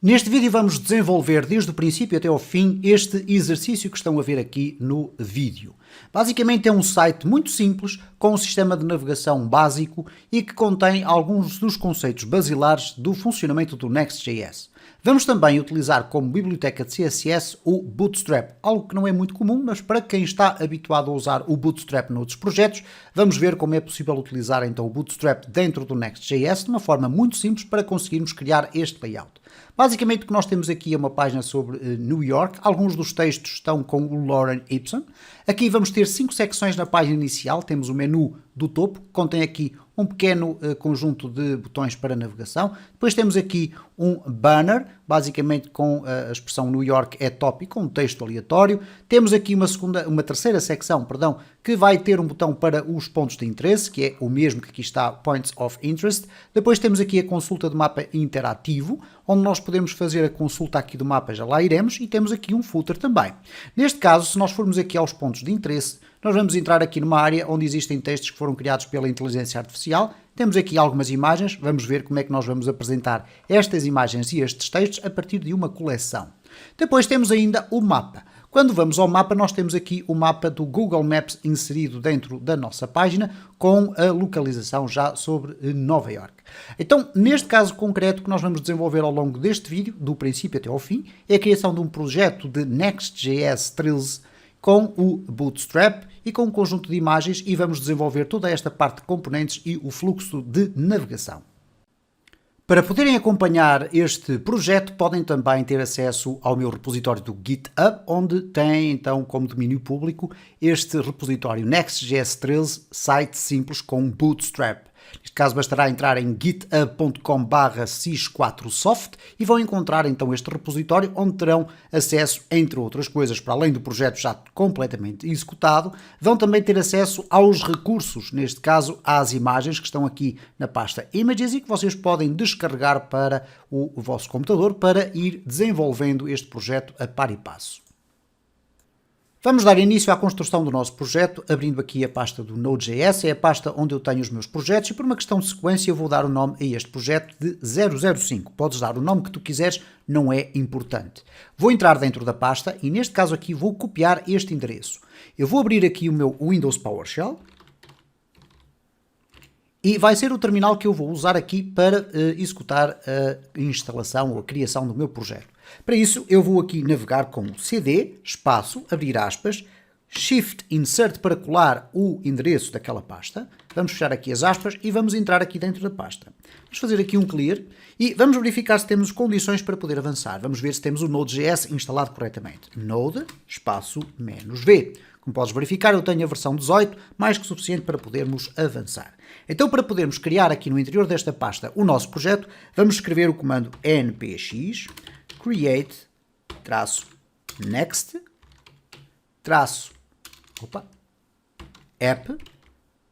Neste vídeo vamos desenvolver desde o princípio até ao fim este exercício que estão a ver aqui no vídeo. Basicamente é um site muito simples, com um sistema de navegação básico e que contém alguns dos conceitos basilares do funcionamento do Next.js. Vamos também utilizar como biblioteca de CSS o Bootstrap, algo que não é muito comum, mas para quem está habituado a usar o Bootstrap noutros projetos, vamos ver como é possível utilizar então o Bootstrap dentro do Next.js de uma forma muito simples para conseguirmos criar este layout. Basicamente o que nós temos aqui é uma página sobre New York, alguns dos textos estão com o Loren Ipsum. Aqui vamos ter 5 secções na página inicial, temos o menu do topo, que contém aqui um pequeno conjunto de botões para navegação. Depois temos aqui um banner, basicamente com a expressão New York é top e com um texto aleatório. Temos aqui uma terceira secção, que vai ter um botão para os pontos de interesse, que é o mesmo que aqui está, Points of Interest. Depois temos aqui a consulta do mapa interativo, onde nós podemos fazer a consulta aqui do mapa, já lá iremos, e temos aqui um footer também. Neste caso, se nós formos aqui aos pontos de interesse, nós vamos entrar aqui numa área onde existem textos que foram criados pela inteligência artificial. Temos aqui algumas imagens, vamos ver como é que nós vamos apresentar estas imagens e estes textos a partir de uma coleção. Depois temos ainda o mapa. Quando vamos ao mapa, nós temos aqui o mapa do Google Maps inserido dentro da nossa página, com a localização já sobre Nova York. Então, neste caso concreto, o que nós vamos desenvolver ao longo deste vídeo, do princípio até ao fim, é a criação de um projeto de Next.js Thrills com o Bootstrap e com um conjunto de imagens, e vamos desenvolver toda esta parte de componentes e o fluxo de navegação. Para poderem acompanhar este projeto, podem também ter acesso ao meu repositório do GitHub, onde tem então como domínio público este repositório Next.js Thrills, site simples com Bootstrap. Neste caso bastará entrar em github.com/sys4soft e vão encontrar então este repositório, onde terão acesso, entre outras coisas, para além do projeto já completamente executado, vão também ter acesso aos recursos, neste caso às imagens que estão aqui na pasta Images e que vocês podem descarregar para o vosso computador para ir desenvolvendo este projeto a par e passo. Vamos dar início à construção do nosso projeto, abrindo aqui a pasta do Node.js, é a pasta onde eu tenho os meus projetos, e por uma questão de sequência eu vou dar o nome a este projeto de 005. Podes dar o nome que tu quiseres, não é importante. Vou entrar dentro da pasta e neste caso aqui vou copiar este endereço. Eu vou abrir aqui o meu Windows PowerShell e vai ser o terminal que eu vou usar aqui para executar a instalação ou a criação do meu projeto. Para isso, eu vou aqui navegar com cd, espaço, abrir aspas, shift insert para colar o endereço daquela pasta. Vamos fechar aqui as aspas e vamos entrar aqui dentro da pasta. Vamos fazer aqui um clear e vamos verificar se temos condições para poder avançar. Vamos ver se temos o Node.js instalado corretamente. Node, espaço, "-v". Como podes verificar, eu tenho a versão 18, mais que suficiente para podermos avançar. Então, para podermos criar aqui no interior desta pasta o nosso projeto, vamos escrever o comando npx create -next app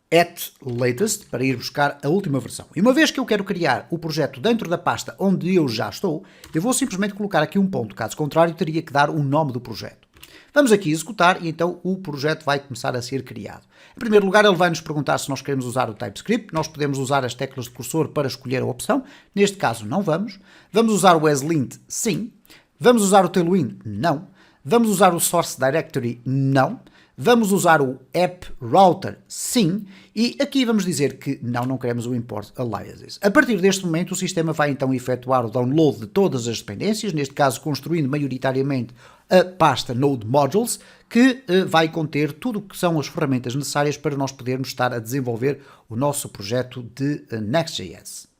at latest para ir buscar a última versão. E uma vez que eu quero criar o projeto dentro da pasta onde eu já estou, eu vou simplesmente colocar aqui um ponto, caso contrário teria que dar o nome do projeto. Vamos aqui executar e então o projeto vai começar a ser criado. Em primeiro lugar, ele vai nos perguntar se nós queremos usar o TypeScript. Nós podemos usar as teclas de cursor para escolher a opção. Neste caso, não vamos. Vamos usar o ESLint? Sim. Vamos usar o Tailwind? Não. Vamos usar o Source Directory? Não. Vamos usar o App Router? Sim. E aqui vamos dizer que não queremos o Import Aliases. A partir deste momento, o sistema vai então efetuar o download de todas as dependências, neste caso construindo maioritariamente a pasta Node Modules, que vai conter tudo o que são as ferramentas necessárias para nós podermos estar a desenvolver o nosso projeto de Next.js.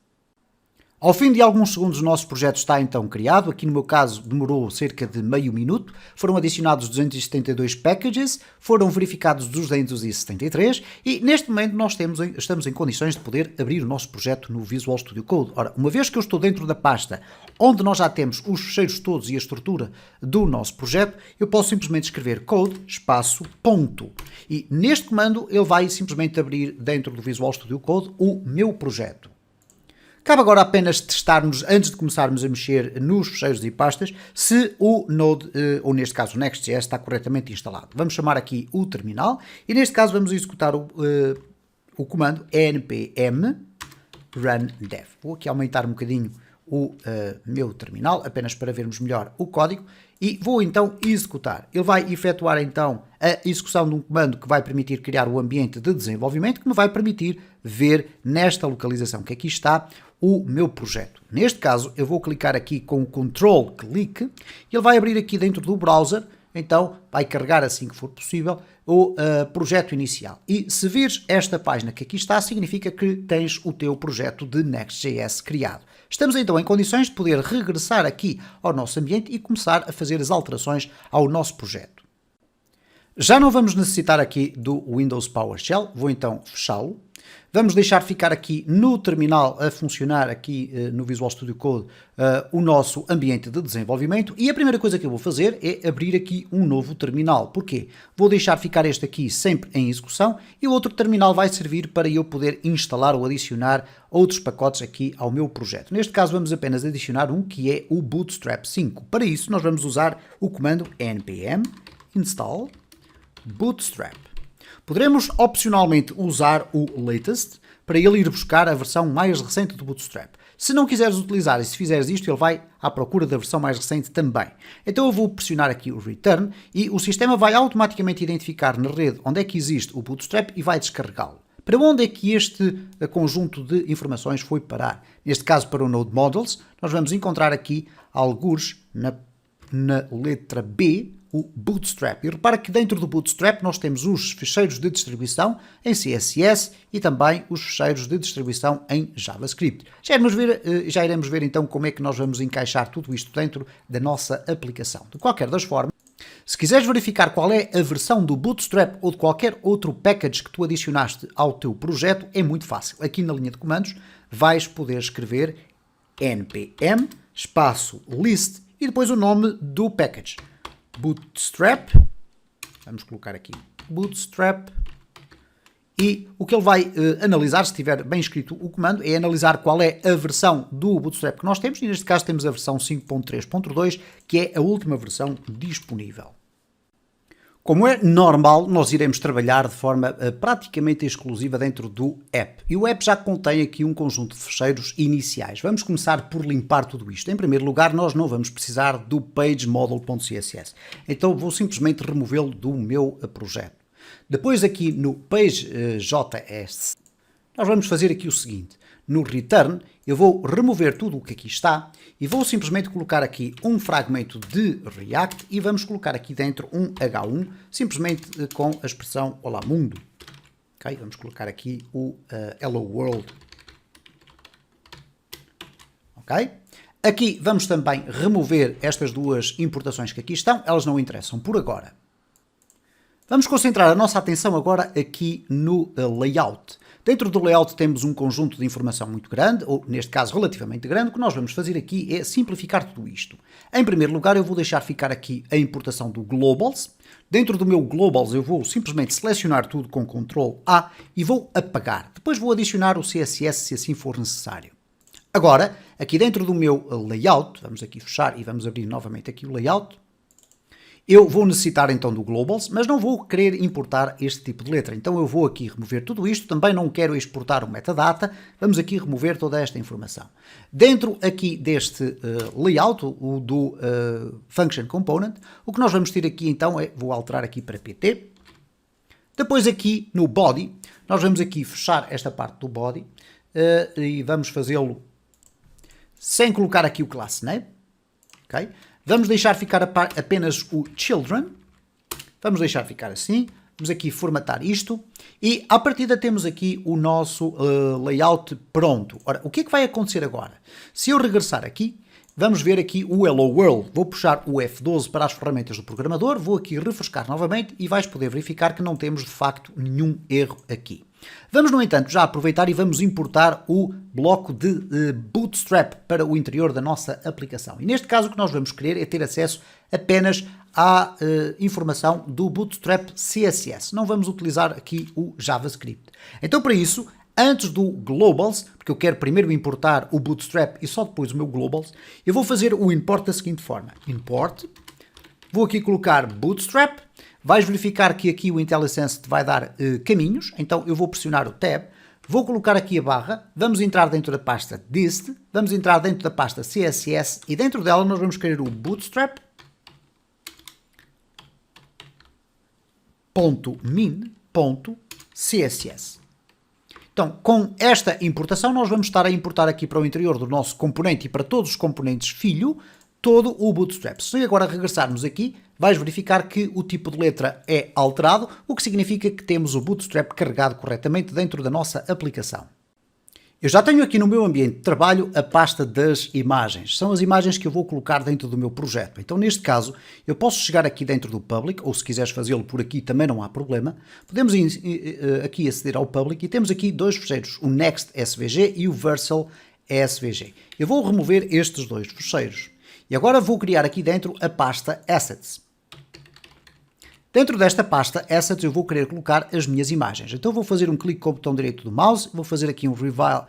Ao fim de alguns segundos o nosso projeto está então criado, aqui no meu caso demorou cerca de meio minuto, foram adicionados 272 packages, foram verificados 273 e neste momento nós estamos em condições de poder abrir o nosso projeto no Visual Studio Code. Ora, uma vez que eu estou dentro da pasta onde nós já temos os fecheiros todos e a estrutura do nosso projeto, eu posso simplesmente escrever code, espaço, ponto. E neste comando ele vai simplesmente abrir dentro do Visual Studio Code o meu projeto. Cabe agora apenas testarmos, antes de começarmos a mexer nos fecheiros e pastas, se o Node, ou neste caso o Next.js, está corretamente instalado. Vamos chamar aqui o terminal e neste caso vamos executar o comando npm run dev. Vou aqui aumentar um bocadinho o meu terminal, apenas para vermos melhor o código, e vou então executar. Ele vai efetuar então a execução de um comando que vai permitir criar o ambiente de desenvolvimento, que me vai permitir ver nesta localização que aqui está o meu projeto. Neste caso, eu vou clicar aqui com o Control Click, e ele vai abrir aqui dentro do browser, então vai carregar assim que for possível o projeto inicial. E se vires esta página que aqui está, significa que tens o teu projeto de Next.js criado. Estamos então em condições de poder regressar aqui ao nosso ambiente e começar a fazer as alterações ao nosso projeto. Já não vamos necessitar aqui do Windows PowerShell, vou então fechá-lo. Vamos deixar ficar aqui no terminal a funcionar aqui no Visual Studio Code o nosso ambiente de desenvolvimento, e a primeira coisa que eu vou fazer é abrir aqui um novo terminal. Porquê? Vou deixar ficar este aqui sempre em execução e o outro terminal vai servir para eu poder instalar ou adicionar outros pacotes aqui ao meu projeto. Neste caso vamos apenas adicionar um que é o Bootstrap 5. Para isso nós vamos usar o comando npm install bootstrap. Poderemos opcionalmente usar o latest para ele ir buscar a versão mais recente do Bootstrap. Se não quiseres utilizar e se fizeres isto, ele vai à procura da versão mais recente também. Então eu vou pressionar aqui o return e o sistema vai automaticamente identificar na rede onde é que existe o Bootstrap e vai descarregá-lo. Para onde é que este conjunto de informações foi parar? Neste caso para o Node Models, nós vamos encontrar aqui algures na letra B, o Bootstrap. E repara que dentro do Bootstrap nós temos os ficheiros de distribuição em CSS e também os ficheiros de distribuição em JavaScript. Já iremos ver então como é que nós vamos encaixar tudo isto dentro da nossa aplicação. De qualquer das formas, se quiseres verificar qual é a versão do Bootstrap ou de qualquer outro package que tu adicionaste ao teu projeto, é muito fácil. Aqui na linha de comandos vais poder escrever npm espaço list e depois o nome do package. Bootstrap, vamos colocar aqui Bootstrap, e o que ele vai analisar, se estiver bem escrito o comando, é analisar qual é a versão do Bootstrap que nós temos, e neste caso temos a versão 5.3.2, que é a última versão disponível. Como é normal, nós iremos trabalhar de forma praticamente exclusiva dentro do app. E o app já contém aqui um conjunto de ficheiros iniciais. Vamos começar por limpar tudo isto. Em primeiro lugar, nós não vamos precisar do pageModel.css. Então vou simplesmente removê-lo do meu projeto. Depois aqui no page.js, nós vamos fazer aqui o seguinte. No return, eu vou remover tudo o que aqui está e vou simplesmente colocar aqui um fragmento de React e vamos colocar aqui dentro um H1, simplesmente com a expressão Olá Mundo. Okay? Vamos colocar aqui o Hello World. Ok? Aqui vamos também remover estas duas importações que aqui estão, elas não interessam por agora. Vamos concentrar a nossa atenção agora aqui no layout. Dentro do layout temos um conjunto de informação muito grande, ou neste caso relativamente grande. O que nós vamos fazer aqui é simplificar tudo isto. Em primeiro lugar, eu vou deixar ficar aqui a importação do Globals. Dentro do meu Globals eu vou simplesmente selecionar tudo com Ctrl A e vou apagar. Depois vou adicionar o CSS se assim for necessário. Agora, aqui dentro do meu layout, vamos aqui fechar e vamos abrir novamente aqui o layout. Eu vou necessitar então do Globals, mas não vou querer importar este tipo de letra. Então eu vou aqui remover tudo isto, também não quero exportar o metadata, vamos aqui remover toda esta informação. Dentro aqui deste layout, o do Function Component, o que nós vamos ter aqui então é, vou alterar aqui para PT. Depois aqui no Body, nós vamos aqui fechar esta parte do Body e vamos fazê-lo sem colocar aqui o class name, ok? Vamos deixar ficar apenas o children, vamos deixar ficar assim, vamos aqui formatar isto e à partida temos aqui o nosso layout pronto. Ora, o que é que vai acontecer agora? Se eu regressar aqui, vamos ver aqui o Hello World, vou puxar o F12 para as ferramentas do programador, vou aqui refrescar novamente e vais poder verificar que não temos de facto nenhum erro aqui. Vamos, no entanto, já aproveitar e vamos importar o bloco de Bootstrap para o interior da nossa aplicação. E neste caso o que nós vamos querer é ter acesso apenas à informação do Bootstrap CSS. Não vamos utilizar aqui o JavaScript. Então, para isso, antes do Globals, porque eu quero primeiro importar o Bootstrap e só depois o meu Globals, eu vou fazer o import da seguinte forma. Import, vou aqui colocar Bootstrap. Vais verificar que aqui o IntelliSense te vai dar caminhos, então eu vou pressionar o Tab, vou colocar aqui a barra, vamos entrar dentro da pasta dist, vamos entrar dentro da pasta CSS e dentro dela nós vamos querer o bootstrap.min.css. Então, com esta importação, nós vamos estar a importar aqui para o interior do nosso componente e para todos os componentes filho, todo o Bootstrap. Se agora regressarmos aqui, vais verificar que o tipo de letra é alterado, o que significa que temos o Bootstrap carregado corretamente dentro da nossa aplicação. Eu já tenho aqui no meu ambiente de trabalho a pasta das imagens. São as imagens que eu vou colocar dentro do meu projeto. Então, neste caso, eu posso chegar aqui dentro do Public, ou se quiseres fazê-lo por aqui também não há problema. Podemos aqui aceder ao Public e temos aqui dois fecheiros, o Next SVG e o Versal SVG. Eu vou remover estes dois fecheiros. E agora vou criar aqui dentro a pasta Assets. Dentro desta pasta Assets eu vou querer colocar as minhas imagens. Então vou fazer um clique com o botão direito do mouse, vou fazer aqui um Reveal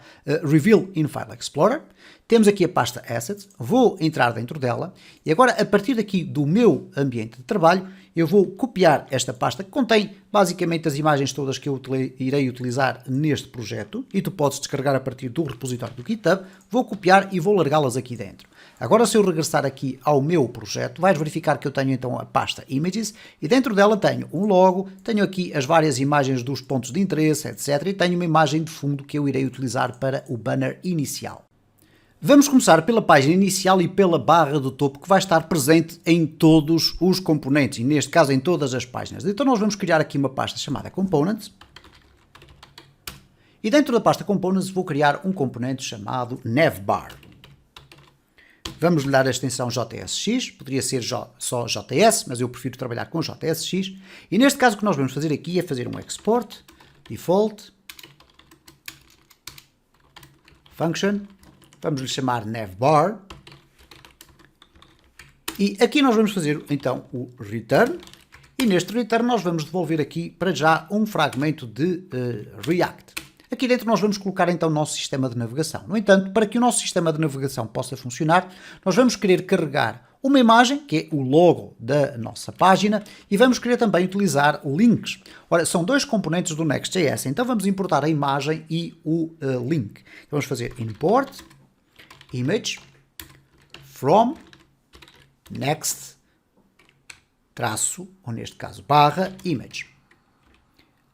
in File Explorer. Temos aqui a pasta Assets, vou entrar dentro dela e agora a partir daqui do meu ambiente de trabalho eu vou copiar esta pasta que contém basicamente as imagens todas que eu irei utilizar neste projeto e tu podes descarregar a partir do repositório do GitHub. Vou copiar e vou largá-las aqui dentro. Agora se eu regressar aqui ao meu projeto, vais verificar que eu tenho então a pasta Images e dentro dela tenho um logo, tenho aqui as várias imagens dos pontos de interesse, etc. E tenho uma imagem de fundo que eu irei utilizar para o banner inicial. Vamos começar pela página inicial e pela barra do topo que vai estar presente em todos os componentes e neste caso em todas as páginas. Então nós vamos criar aqui uma pasta chamada Components e dentro da pasta Components vou criar um componente chamado Navbar. Vamos lhe dar a extensão JSX, poderia ser só JS, mas eu prefiro trabalhar com JSX. E neste caso o que nós vamos fazer aqui é fazer um export, default, function, vamos lhe chamar navbar. E aqui nós vamos fazer então o return. E neste return nós vamos devolver aqui para já um fragmento de React. Aqui dentro nós vamos colocar então o nosso sistema de navegação. No entanto, para que o nosso sistema de navegação possa funcionar, nós vamos querer carregar uma imagem, que é o logo da nossa página, e vamos querer também utilizar links. Ora, são dois componentes do Next.js, então vamos importar a imagem e o link. Vamos fazer import image from next traço, ou neste caso barra image.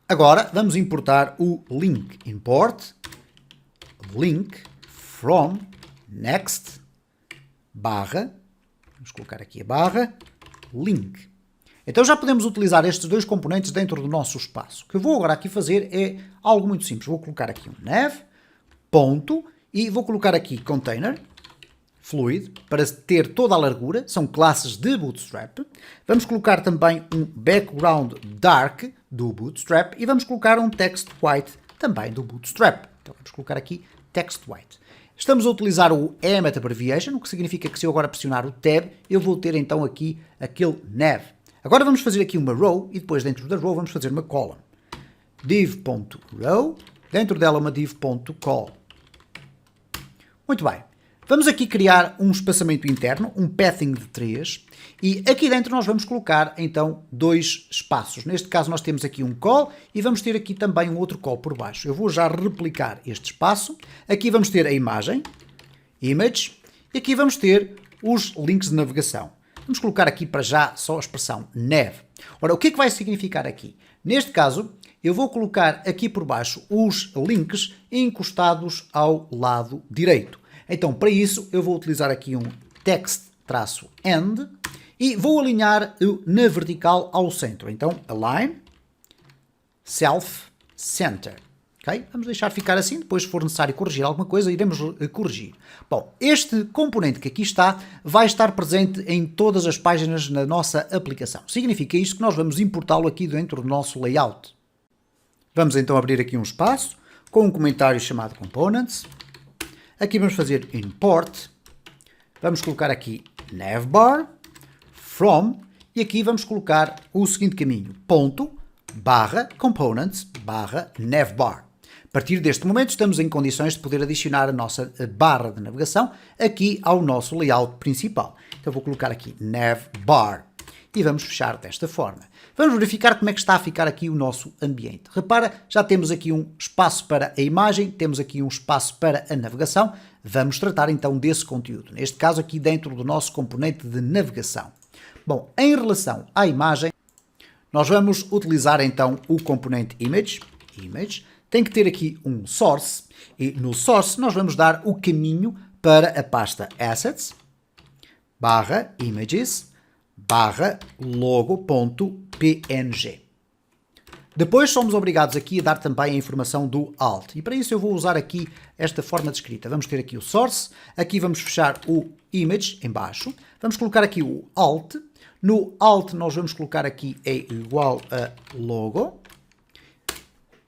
Agora vamos importar o link. Import link from next barra, vamos colocar aqui a barra, link. Então já podemos utilizar estes dois componentes dentro do nosso espaço. O que eu vou agora aqui fazer é algo muito simples. Vou colocar aqui um nav, ponto, e vou colocar aqui container, fluid, para ter toda a largura, são classes de Bootstrap. Vamos colocar também um background dark do Bootstrap e vamos colocar um text white também do Bootstrap. Então vamos colocar aqui text white. Estamos a utilizar o Emmet Abbreviation, o que significa que se eu agora pressionar o tab, eu vou ter então aqui aquele nav. Agora vamos fazer aqui uma row e depois dentro da row vamos fazer uma column. div.row, dentro dela uma div.col. Muito bem. Vamos aqui criar um espaçamento interno, um pathing de 3, e aqui dentro nós vamos colocar então dois espaços. Neste caso nós temos aqui um call e vamos ter aqui também um outro call por baixo. Eu vou já replicar este espaço. Aqui vamos ter a imagem, image, e aqui vamos ter os links de navegação. Vamos colocar aqui para já só a expressão nav. Ora, o que é que vai significar aqui? Neste caso, eu vou colocar aqui por baixo os links encostados ao lado direito. Então, para isso, eu vou utilizar aqui um text-end e vou alinhar na vertical ao centro. Então, align, self-center. Okay? Vamos deixar ficar assim, depois se for necessário corrigir alguma coisa, iremos corrigir. Bom, este componente que aqui está vai estar presente em todas as páginas na nossa aplicação. Significa isto que nós vamos importá-lo aqui dentro do nosso layout. Vamos então abrir aqui um espaço com um comentário chamado Components. Aqui vamos fazer import, vamos colocar aqui navbar, from, e aqui vamos colocar o seguinte caminho, ponto, barra, components, barra, navbar. A partir deste momento estamos em condições de poder adicionar a nossa barra de navegação aqui ao nosso layout principal. Então vou colocar aqui navbar. e vamos fechar desta forma. Vamos verificar como é que está a ficar aqui o nosso ambiente. Repara, já temos aqui um espaço para a imagem, temos aqui um espaço para a navegação. Vamos tratar então desse conteúdo, neste caso aqui dentro do nosso componente de navegação. Bom, em relação à imagem, nós vamos utilizar então o componente image, tem que ter aqui um source, e no source nós vamos dar o caminho para a pasta assets, /images, /logo.png. Depois somos obrigados aqui a dar também a informação do alt, e para isso eu vou usar aqui esta forma de escrita. Vamos ter aqui o source, aqui vamos fechar o image em baixo, vamos colocar aqui o alt, no alt nós vamos colocar aqui é igual a logo.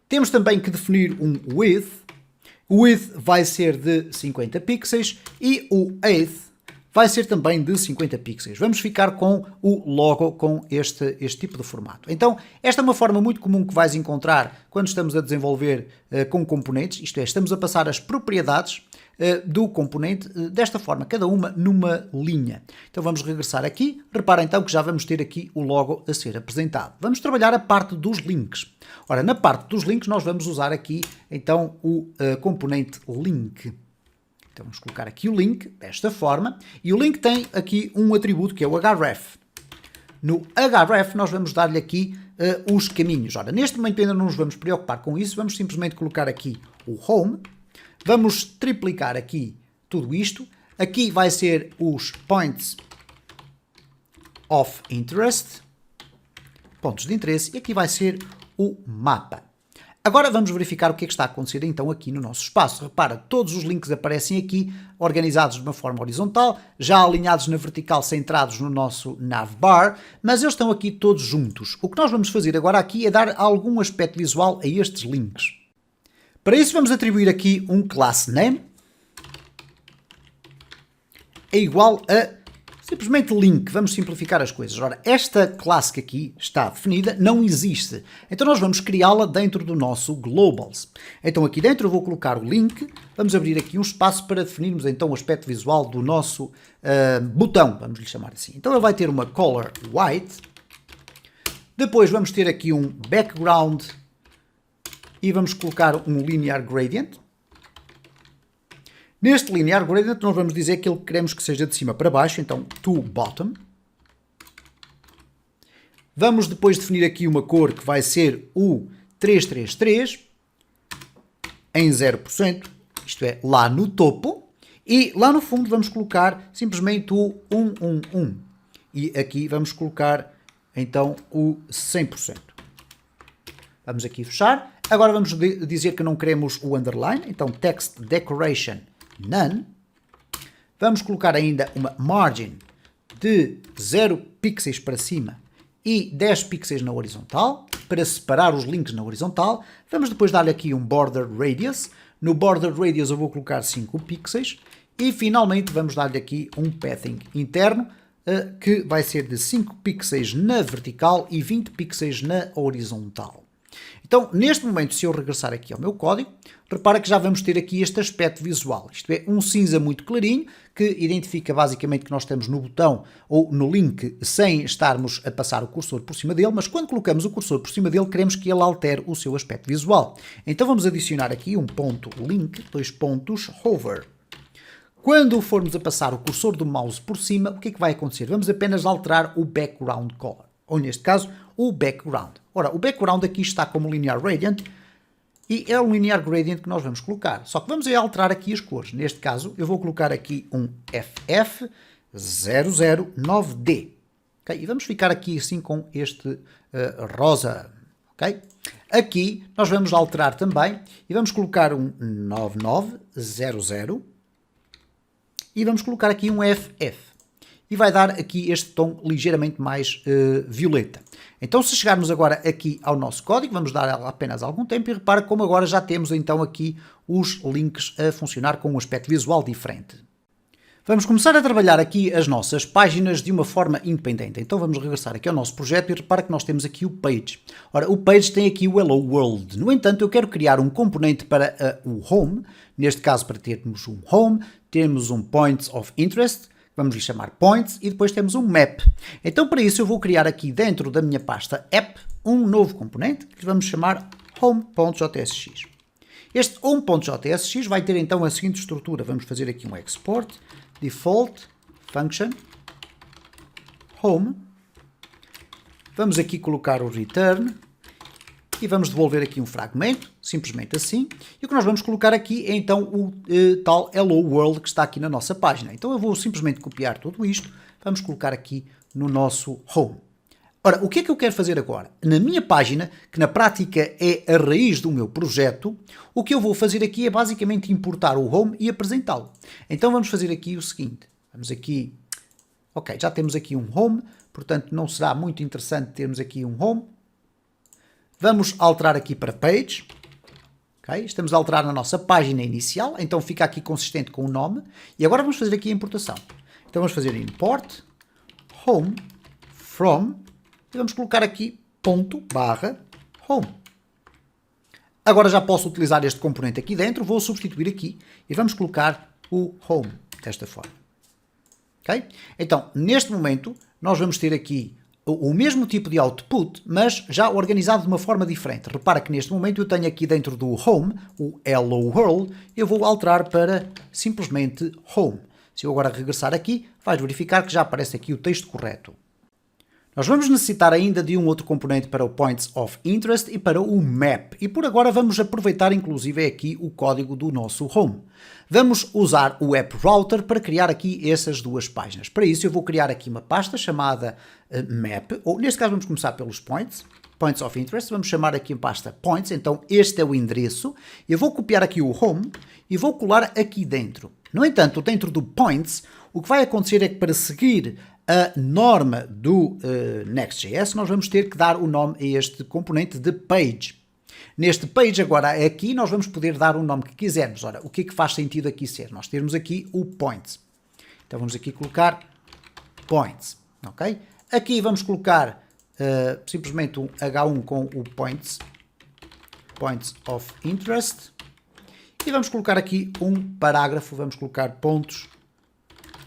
Temos também que definir um width, o width vai ser de 50 pixels e o height vai ser também de 50 pixels. Vamos ficar com o logo com este tipo de formato. Então, esta é uma forma muito comum que vais encontrar quando estamos a desenvolver com componentes, isto é, estamos a passar as propriedades do componente desta forma, cada uma numa linha. Então vamos regressar aqui, repara então que já vamos ter aqui o logo a ser apresentado. Vamos trabalhar a parte dos links. Ora, na parte dos links nós vamos usar aqui então o componente link. Então vamos colocar aqui o link desta forma, e o link tem aqui um atributo que é o href. No href nós vamos dar-lhe aqui os caminhos. Ora, neste momento ainda não nos vamos preocupar com isso, vamos simplesmente colocar aqui o home, vamos triplicar aqui tudo isto, aqui vai ser os points of interest, pontos de interesse, e aqui vai ser o mapa. Agora vamos verificar o que é que está a acontecer então aqui no nosso espaço. Repara, todos os links aparecem aqui, organizados de uma forma horizontal, já alinhados na vertical, centrados no nosso navbar, mas eles estão aqui todos juntos. O que nós vamos fazer agora aqui é dar algum aspecto visual a estes links. Para isso vamos atribuir aqui um class name, é igual a simplesmente link. Vamos simplificar as coisas. Ora, esta classe que aqui está definida não existe. Então nós vamos criá-la dentro do nosso globals. Então aqui dentro eu vou colocar o link. Vamos abrir aqui um espaço para definirmos então o aspecto visual do nosso botão, vamos lhe chamar assim. Então ele vai ter uma color white. Depois vamos ter aqui um background e vamos colocar um linear gradient. Neste linear gradient nós vamos dizer que ele queremos que seja de cima para baixo, então to bottom. Vamos depois definir aqui uma cor que vai ser o 333 em 0%, isto é, lá no topo, e lá no fundo vamos colocar simplesmente o 111 e aqui vamos colocar então o 100%. Vamos aqui fechar. Agora vamos dizer que não queremos o underline, então text decoration none. Vamos colocar ainda uma margin de 0 pixels para cima e 10 pixels na horizontal, para separar os links na horizontal. Vamos depois dar-lhe aqui um border radius. No border radius eu vou colocar 5 pixels e finalmente vamos dar-lhe aqui um padding interno que vai ser de 5 pixels na vertical e 20 pixels na horizontal. Então, neste momento, se eu regressar aqui ao meu código, repara que já vamos ter aqui este aspecto visual. Isto é, um cinza muito clarinho, que identifica basicamente que nós estamos no botão ou no link sem estarmos a passar o cursor por cima dele, mas quando colocamos o cursor por cima dele, queremos que ele altere o seu aspecto visual. Então vamos adicionar aqui um ponto link, 2 pontos hover. Quando formos a passar o cursor do mouse por cima, o que é que vai acontecer? Vamos apenas alterar o background color, ou neste caso, o background. Ora, o background aqui está como linear gradient e é um linear gradient que nós vamos colocar. Só que vamos alterar aqui as cores. Neste caso, eu vou colocar aqui um FF009D. Okay? E vamos ficar aqui assim com este rosa. Okay? Aqui nós vamos alterar também e vamos colocar um 9900 e vamos colocar aqui um FF. E vai dar aqui este tom ligeiramente mais violeta. Então, se chegarmos agora aqui ao nosso código, vamos dar apenas algum tempo e repara como agora já temos então aqui os links a funcionar com um aspecto visual diferente. Vamos começar a trabalhar aqui as nossas páginas de uma forma independente. Então vamos regressar aqui ao nosso projeto e repara que nós temos aqui o Page. Ora, o Page tem aqui o Hello World. No entanto, eu quero criar um componente para o Home. Neste caso, para termos um Home, temos um Points of Interest. vamos lhe chamar points, e depois temos um map. Então para isso eu vou criar aqui dentro da minha pasta app um novo componente que vamos chamar home.jsx. Este home.jsx vai ter então a seguinte estrutura. Vamos fazer aqui um export, default, function, home. Vamos aqui colocar o return e vamos devolver aqui um fragmento, simplesmente assim. E o que nós vamos colocar aqui é então o tal Hello World que está aqui na nossa página. Então eu vou simplesmente copiar tudo isto, vamos colocar aqui no nosso home. Ora, o que é que eu quero fazer agora? Na minha página, que na prática é a raiz do meu projeto, o que eu vou fazer aqui é basicamente importar o home e apresentá-lo. Então vamos fazer aqui o seguinte. Vamos aqui, ok, já temos aqui um home, portanto não será muito interessante termos aqui um home. Vamos alterar aqui para page. Okay? Estamos a alterar na nossa página inicial, então fica aqui consistente com o nome. E agora vamos fazer aqui a importação. Então vamos fazer import home from e vamos colocar aqui ponto barra home. Agora já posso utilizar este componente aqui dentro, vou substituir aqui e vamos colocar o home desta forma. Okay? Então, neste momento, nós vamos ter aqui o mesmo tipo de output, mas já organizado de uma forma diferente. Repara que neste momento eu tenho aqui dentro do home, o Hello World, eu vou alterar para simplesmente home. Se eu agora regressar aqui, vais verificar que já aparece aqui o texto correto. Nós vamos necessitar ainda de um outro componente para o Points of Interest e para o Map. E por agora vamos aproveitar inclusive aqui o código do nosso Home. Vamos usar o App Router para criar aqui essas duas páginas. Para isso eu vou criar aqui uma pasta chamada Map, ou neste caso vamos começar pelos Points of Interest, vamos chamar aqui a pasta Points, então este é o endereço. Eu vou copiar aqui o Home e vou colar aqui dentro. No entanto, dentro do Points, o que vai acontecer é que para seguir a norma do Next.js, nós vamos ter que dar o nome a este componente de page. Neste page, agora aqui, nós vamos poder dar o nome que quisermos. Ora, o que é que faz sentido aqui ser? Nós termos aqui o points. Então vamos aqui colocar points, ok? Aqui vamos colocar simplesmente um H1 com o points of interest. E vamos colocar aqui um parágrafo, vamos colocar pontos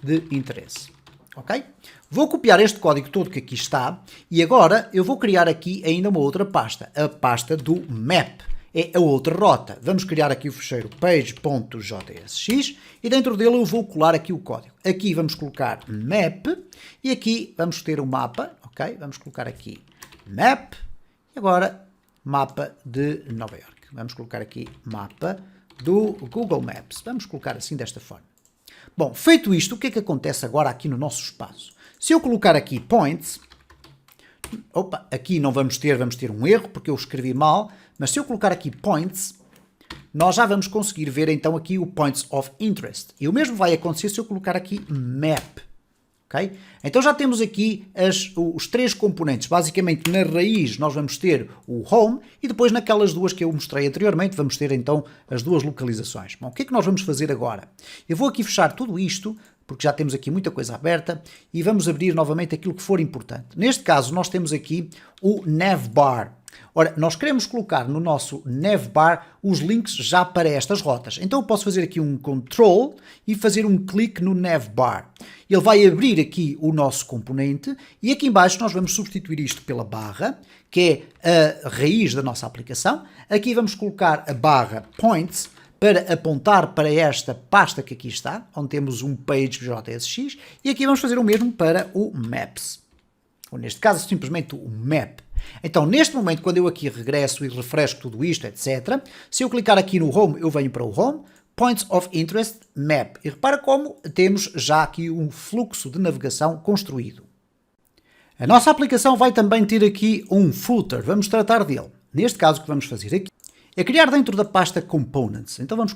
de interesse. Ok? Vou copiar este código todo que aqui está e agora eu vou criar aqui ainda uma outra pasta, a pasta do map, é a outra rota. Vamos criar aqui o fecheiro page.jsx e dentro dele eu vou colar aqui o código. Aqui vamos colocar map e aqui vamos ter o mapa, ok? Vamos colocar aqui map e agora mapa de Nova York. Vamos colocar aqui mapa do Google Maps. Vamos colocar assim desta forma. Bom, feito isto, o que é que acontece agora aqui no nosso espaço? Se eu colocar aqui points, aqui não vamos ter um erro porque eu escrevi mal, mas se eu colocar aqui points, nós já vamos conseguir ver então aqui o points of interest. E o mesmo vai acontecer se eu colocar aqui map. Okay? Então já temos aqui os três componentes. Basicamente na raiz nós vamos ter o home e depois naquelas duas que eu mostrei anteriormente vamos ter então as duas localizações. Bom, o que é que nós vamos fazer agora? Eu vou aqui fechar tudo isto, porque já temos aqui muita coisa aberta, e vamos abrir novamente aquilo que for importante. Neste caso nós temos aqui o navbar. Ora, nós queremos colocar no nosso navbar os links já para estas rotas. Então eu posso fazer aqui um control e fazer um clique no navbar. Ele vai abrir aqui o nosso componente e aqui em baixo nós vamos substituir isto pela barra, que é a raiz da nossa aplicação. Aqui vamos colocar a barra points para apontar para esta pasta que aqui está, onde temos um page.jsx, e aqui vamos fazer o mesmo para o maps. Ou neste caso simplesmente o map. Então, neste momento, quando eu aqui regresso e refresco tudo isto, etc., se eu clicar aqui no Home, eu venho para o Home, Points of Interest, Map. E repara como temos já aqui um fluxo de navegação construído. A nossa aplicação vai também ter aqui um footer. Vamos tratar dele. Neste caso, o que vamos fazer aqui é criar dentro da pasta Components. Então vamos...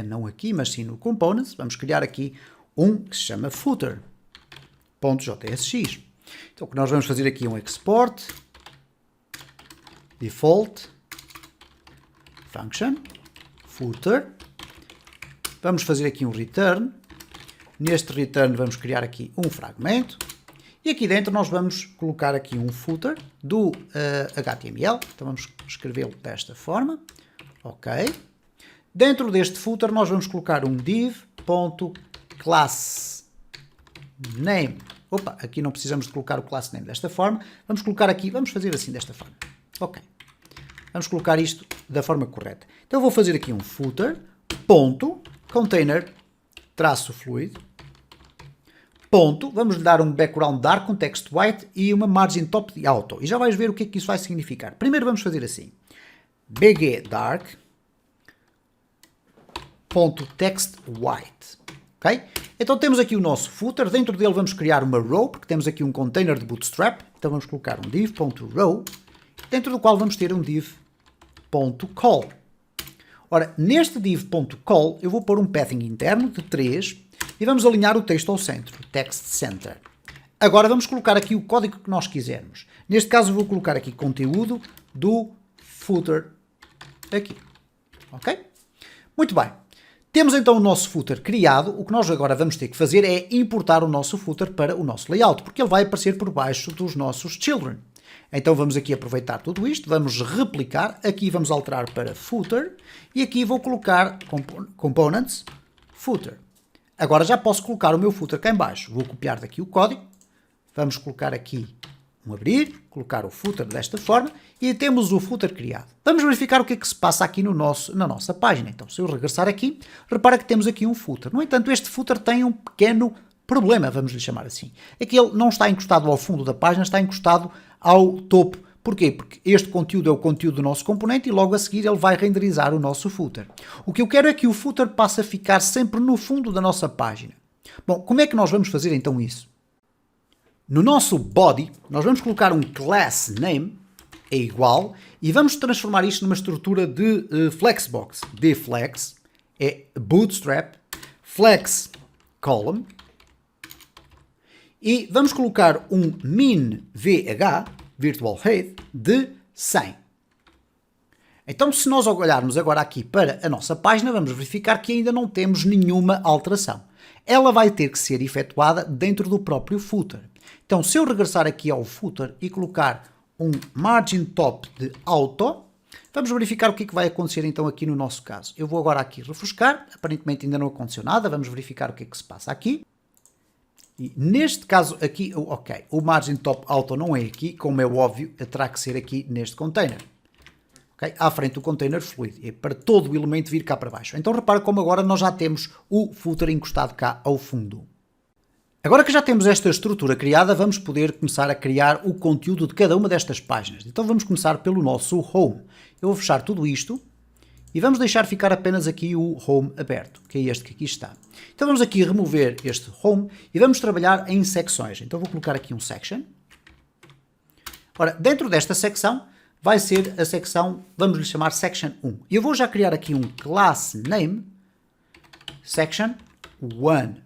não aqui, mas sim no Components. Vamos criar aqui um que se chama footer.jsx. Então, o que nós vamos fazer aqui é um export, default, function, footer. Vamos fazer aqui um return. Neste return vamos criar aqui um fragmento. E aqui dentro nós vamos colocar aqui um footer do HTML. Então vamos escrevê-lo desta forma. Ok. Dentro deste footer nós vamos colocar um div.class. name. Opa, aqui não precisamos de colocar o class name desta forma. Vamos colocar aqui, vamos fazer assim desta forma. Ok. Vamos colocar isto da forma correta. Então eu vou fazer aqui um footer, ponto, container, traço fluid, ponto, vamos dar um background dark, um text white e uma margin top de auto. E já vais ver o que é que isso vai significar. Primeiro vamos fazer assim, bg dark, ponto text white. Ok? Então temos aqui o nosso footer, dentro dele vamos criar uma row, porque temos aqui um container de bootstrap, então vamos colocar um div.row, dentro do qual vamos ter um div.call. Ora, neste div.call eu vou pôr um pathing interno de 3 e vamos alinhar o texto ao centro, text center. Agora vamos colocar aqui o código que nós quisermos. Neste caso eu vou colocar aqui conteúdo do footer aqui. Ok? Muito bem. Temos então o nosso footer criado. O que nós agora vamos ter que fazer é importar o nosso footer para o nosso layout, porque ele vai aparecer por baixo dos nossos children. Então vamos aqui aproveitar tudo isto, vamos replicar, aqui vamos alterar para footer e aqui vou colocar components footer. Agora já posso colocar o meu footer cá em baixo. Vou copiar daqui o código, vamos colocar aqui um abrir, colocar o footer desta forma e temos o footer criado. Vamos verificar o que é que se passa aqui na nossa página. Então se eu regressar aqui, repara que temos aqui um footer. No entanto, este footer tem um pequeno problema, vamos lhe chamar assim. É que ele não está encostado ao fundo da página, está encostado ao topo. Porquê? Porque este conteúdo é o conteúdo do nosso componente e logo a seguir ele vai renderizar o nosso footer. O que eu quero é que o footer passe a ficar sempre no fundo da nossa página. Bom, como é que nós vamos fazer então isso? No nosso body, nós vamos colocar um class name, é igual, e vamos transformar isto numa estrutura de flexbox. Dflex é bootstrap, flex column, e vamos colocar um min vh, virtual height, de 100. Então, se nós olharmos agora aqui para a nossa página, vamos verificar que ainda não temos nenhuma alteração. Ela vai ter que ser efetuada dentro do próprio footer. Então, se eu regressar aqui ao footer e colocar um margin top de auto, vamos verificar o que é que vai acontecer então aqui no nosso caso. Eu vou agora aqui refrescar, aparentemente ainda não aconteceu nada, vamos verificar o que é que se passa aqui. E neste caso aqui, ok, o margin top auto não é aqui, como é óbvio, terá que ser aqui neste container. Okay? À frente do container fluid, é para todo o elemento vir cá para baixo. Então repara como agora nós já temos o footer encostado cá ao fundo. Agora que já temos esta estrutura criada, vamos poder começar a criar o conteúdo de cada uma destas páginas. Então vamos começar pelo nosso home. Eu vou fechar tudo isto e vamos deixar ficar apenas aqui o home aberto, que é este que aqui está. Então vamos aqui remover este home e vamos trabalhar em secções. Então vou colocar aqui um section. Ora, dentro desta secção vai ser a secção, vamos lhe chamar section 1. E eu vou já criar aqui um class name section 1.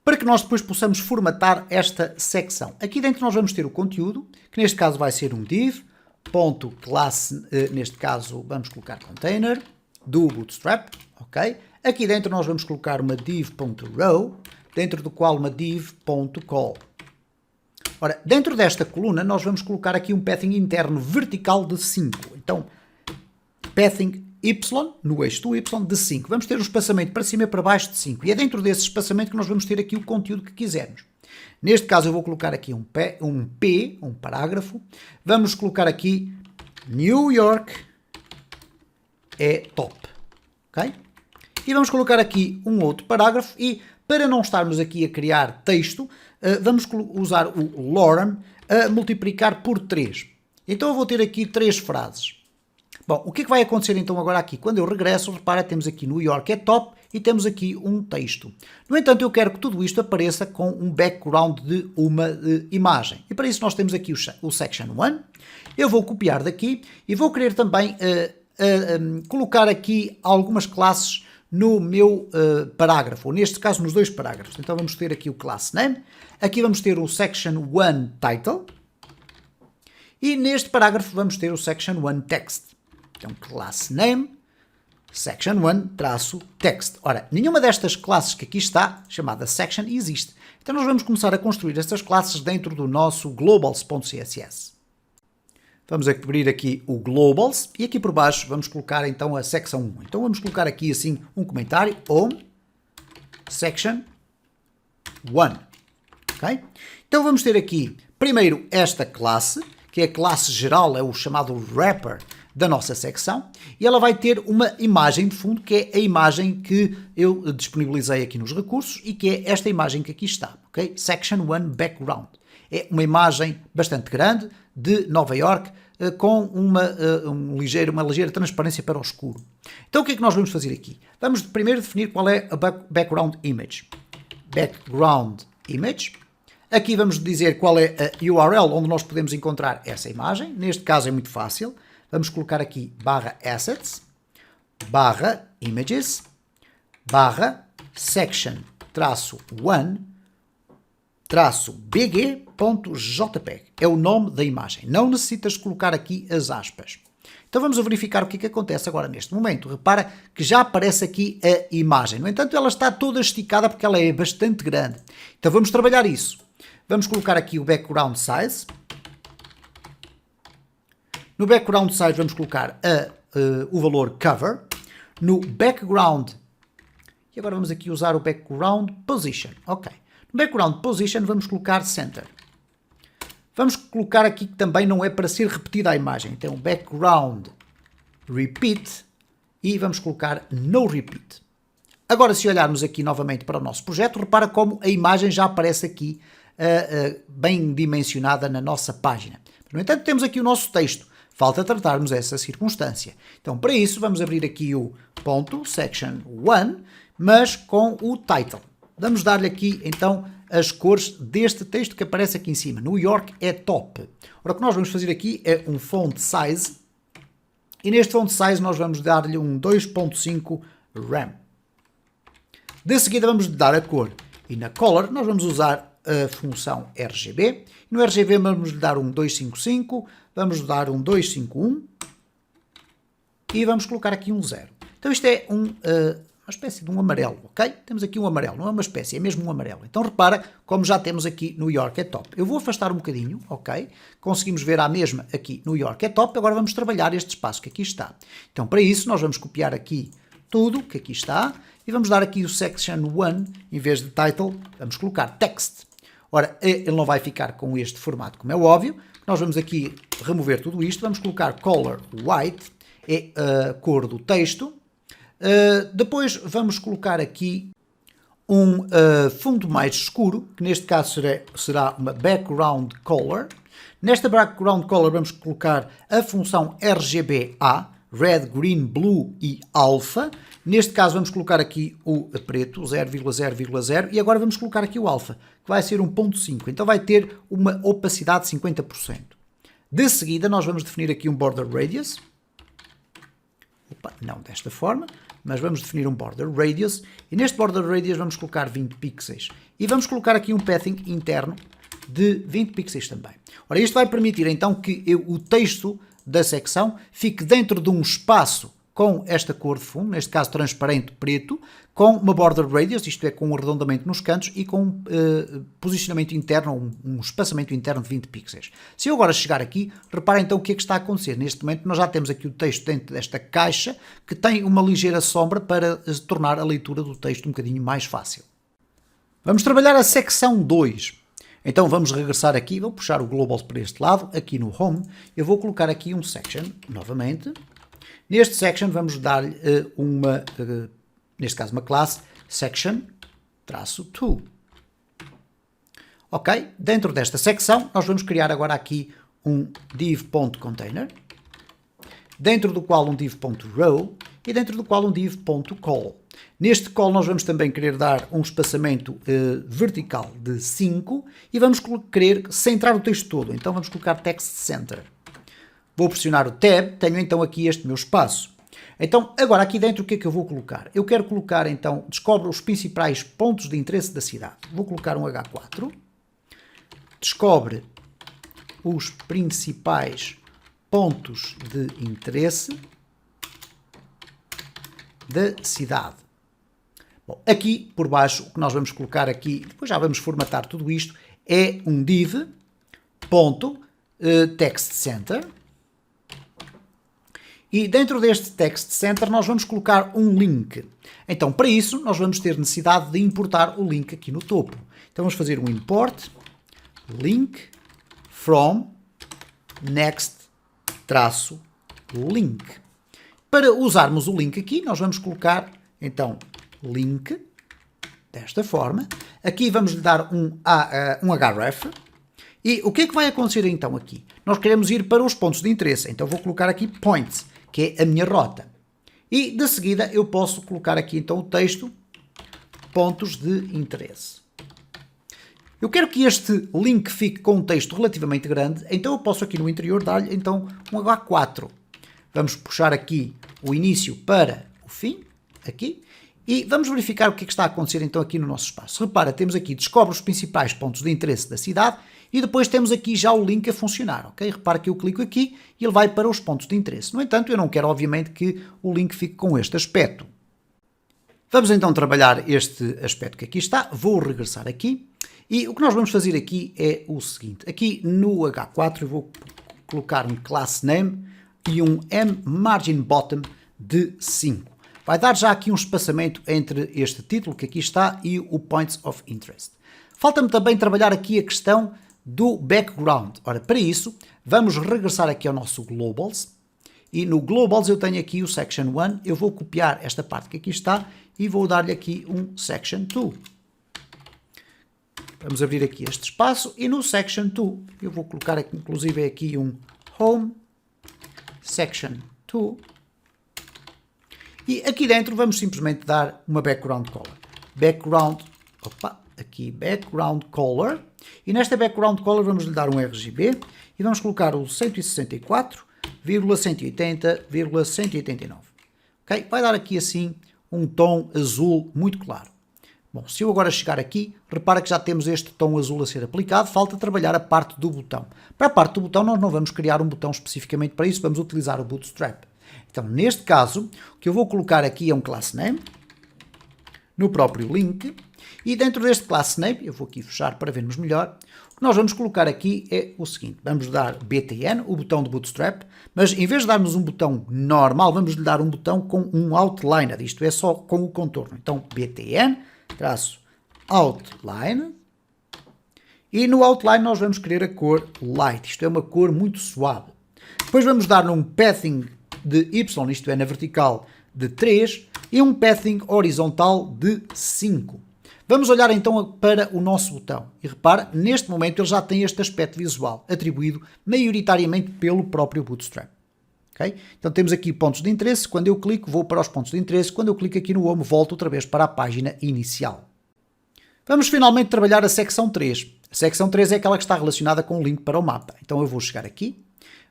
Para que nós depois possamos formatar esta secção. Aqui dentro nós vamos ter o conteúdo, que neste caso vai ser um div.class, neste caso vamos colocar container, do bootstrap, ok? Aqui dentro nós vamos colocar uma div.row, dentro do qual uma div.call. Ora, dentro desta coluna nós vamos colocar aqui um pathing interno vertical de 5. Então, pathing y, no eixo do y, de 5. Vamos ter um espaçamento para cima e para baixo de 5. E é dentro desse espaçamento que nós vamos ter aqui o conteúdo que quisermos. Neste caso eu vou colocar aqui um parágrafo. Vamos colocar aqui New York é top. Ok? E vamos colocar aqui um outro parágrafo e para não estarmos aqui a criar texto, vamos usar o lorem a multiplicar por 3. Então eu vou ter aqui 3 frases. Bom, o que é que vai acontecer então agora aqui? Quando eu regresso, repara, temos aqui New York é top e temos aqui um texto. No entanto, eu quero que tudo isto apareça com um background de uma imagem. E para isso nós temos aqui o section 1. Eu vou copiar daqui e vou querer também colocar aqui algumas classes no meu parágrafo, ou neste caso nos 2 parágrafos. Então vamos ter aqui o class name, aqui vamos ter o section 1 title e neste parágrafo vamos ter o section 1 text. Então, class name, section 1, traço, text. Ora, nenhuma destas classes que aqui está, chamada section, existe. Então, nós vamos começar a construir estas classes dentro do nosso globals.css. Vamos abrir aqui o globals e aqui por baixo vamos colocar então a section 1. Então, vamos colocar aqui assim um comentário, home, section 1. ok? Então vamos ter aqui, primeiro, esta classe, que é a classe geral, é o chamado wrapper da nossa secção, e ela vai ter uma imagem de fundo, que é a imagem que eu disponibilizei aqui nos recursos, e que é esta imagem que aqui está, ok? Section 1 Background. É uma imagem bastante grande de Nova York, com uma ligeira transparência para o escuro. Então o que é que nós vamos fazer aqui? Vamos primeiro definir qual é a background image. Background image. Aqui vamos dizer qual é a URL onde nós podemos encontrar essa imagem. Neste caso é muito fácil. Vamos colocar aqui /assets, /images, /section-1, -bg.jpg. É o nome da imagem. Não necessitas colocar aqui as aspas. Então vamos verificar o que acontece agora neste momento. Repara que já aparece aqui a imagem. No entanto, ela está toda esticada porque ela é bastante grande. Então vamos trabalhar isso. Vamos colocar aqui o background size. No background size vamos colocar o valor cover. No background, e agora vamos aqui usar o background position. Ok. No background position vamos colocar center. Vamos colocar aqui que também não é para ser repetida a imagem. Então background repeat e vamos colocar no repeat. Agora se olharmos aqui novamente para o nosso projeto, repara como a imagem já aparece aqui bem dimensionada na nossa página. No entanto temos aqui o nosso texto. Falta tratarmos essa circunstância. Então para isso vamos abrir aqui o ponto section 1, mas com o title. Vamos dar-lhe aqui, então, as cores deste texto que aparece aqui em cima. New York é top. Ora, o que nós vamos fazer aqui é um font size. E neste font size nós vamos dar-lhe um 2.5 RAM. De seguida vamos dar a cor. E na color nós vamos usar a função RGB. E no RGB vamos dar um 255, vamos dar um 251 e vamos colocar aqui um 0. Então isto é uma espécie de um amarelo, ok? Temos aqui um amarelo, não é uma espécie, é mesmo um amarelo. Então repara como já temos aqui New York é top. Eu vou afastar um bocadinho, ok? Conseguimos ver à mesma aqui New York é top. Agora vamos trabalhar este espaço que aqui está. Então para isso nós vamos copiar aqui tudo que aqui está e vamos dar aqui o section 1, em vez de title, vamos colocar text. Ora, ele não vai ficar com este formato, como é óbvio. Nós vamos aqui remover tudo isto, vamos colocar color white, é a cor do texto. Depois vamos colocar aqui um fundo mais escuro, que neste caso será uma background color. Nesta background color vamos colocar a função RGBA, red, green, blue e alpha. Neste caso vamos colocar aqui o preto, 0,0,0, e agora vamos colocar aqui o alpha, que vai ser 1.5. Então vai ter uma opacidade de 50%. De seguida nós vamos definir aqui um border radius. Não desta forma, mas vamos definir um border radius. E neste border radius vamos colocar 20 pixels. E vamos colocar aqui um padding interno de 20 pixels também. Ora, isto vai permitir então que o texto da secção fique dentro de um espaço com esta cor de fundo, neste caso transparente preto, com uma border radius, isto é, com um arredondamento nos cantos e com um posicionamento interno, um espaçamento interno de 20 pixels. Se eu agora chegar aqui, repara então o que é que está a acontecer. Neste momento nós já temos aqui o texto dentro desta caixa que tem uma ligeira sombra para tornar a leitura do texto um bocadinho mais fácil. Vamos trabalhar a secção 2. Então vamos regressar aqui, vou puxar o global para este lado, aqui no home, eu vou colocar aqui um section, novamente. Neste section vamos dar-lhe neste caso uma classe, section-2. Ok? Dentro desta secção nós vamos criar agora aqui um div.container, dentro do qual um div.row e dentro do qual um div.call. Neste call nós vamos também querer dar um espaçamento vertical de 5 e vamos querer centrar o texto todo. Então vamos colocar text center. Vou pressionar o tab, tenho então aqui este meu espaço. Então agora aqui dentro o que é que eu vou colocar? Eu quero colocar então, descobre os principais pontos de interesse da cidade. Vou colocar um H4. Descobre os principais pontos de interesse da cidade. Bom, aqui por baixo o que nós vamos colocar aqui, depois já vamos formatar tudo isto, é um div.textCenter. E dentro deste Text Center nós vamos colocar um link. Então, para isso, nós vamos ter necessidade de importar o link aqui no topo. Então, vamos fazer um import link from next-link. Para usarmos o link aqui, nós vamos colocar, então, link, desta forma. Aqui vamos lhe dar um href. E o que é que vai acontecer então aqui? Nós queremos ir para os pontos de interesse. Então, vou colocar aqui points, que é a minha rota. E, de seguida, eu posso colocar aqui, então, o texto pontos de interesse. Eu quero que este link fique com um texto relativamente grande, então eu posso aqui no interior dar-lhe, então, um H4. Vamos puxar aqui o início para o fim, aqui, e vamos verificar o que é que está a acontecer, então, aqui no nosso espaço. Repara, temos aqui, descobre os principais pontos de interesse da cidade, e depois temos aqui já o link a funcionar, ok? Repara que eu clico aqui e ele vai para os pontos de interesse. No entanto, eu não quero, obviamente, que o link fique com este aspecto. Vamos então trabalhar este aspecto que aqui está. Vou regressar aqui. E o que nós vamos fazer aqui é o seguinte. Aqui no H4 eu vou colocar um class name e um margin bottom de 5. Vai dar já aqui um espaçamento entre este título que aqui está e o points of interest. Falta-me também trabalhar aqui a questão do background. Ora, para isso, vamos regressar aqui ao nosso globals. E no globals eu tenho aqui o section 1. Eu vou copiar esta parte que aqui está e vou dar-lhe aqui um section 2. Vamos abrir aqui este espaço e no section 2 eu vou colocar aqui, inclusive aqui um home section 2 e aqui dentro vamos simplesmente dar uma background color. Background color e nesta background color vamos lhe dar um RGB e vamos colocar o 164,180,189. Ok? Vai dar aqui assim um tom azul muito claro. Bom, se eu agora chegar aqui, repara que já temos este tom azul a ser aplicado, falta trabalhar a parte do botão. Para a parte do botão nós não vamos criar um botão especificamente para isso, vamos utilizar o Bootstrap. Então, neste caso, o que eu vou colocar aqui é um class name, no próprio link, e dentro deste class name, eu vou aqui fechar para vermos melhor, o que nós vamos colocar aqui é o seguinte, vamos dar btn, o botão de Bootstrap, mas em vez de darmos um botão normal, vamos lhe dar um botão com um outliner, isto é só com o contorno. Então, btn, outline, e no outline nós vamos querer a cor light, isto é uma cor muito suave. Depois vamos dar um pathing de y, isto é na vertical, de 3 e um pathing horizontal de 5. Vamos olhar então para o nosso botão e repara, neste momento ele já tem este aspecto visual, atribuído maioritariamente pelo próprio Bootstrap. Okay? Então temos aqui pontos de interesse, quando eu clico vou para os pontos de interesse, quando eu clico aqui no home volto outra vez para a página inicial. Vamos finalmente trabalhar a secção 3. A secção 3 é aquela que está relacionada com o link para o mapa. Então eu vou chegar aqui,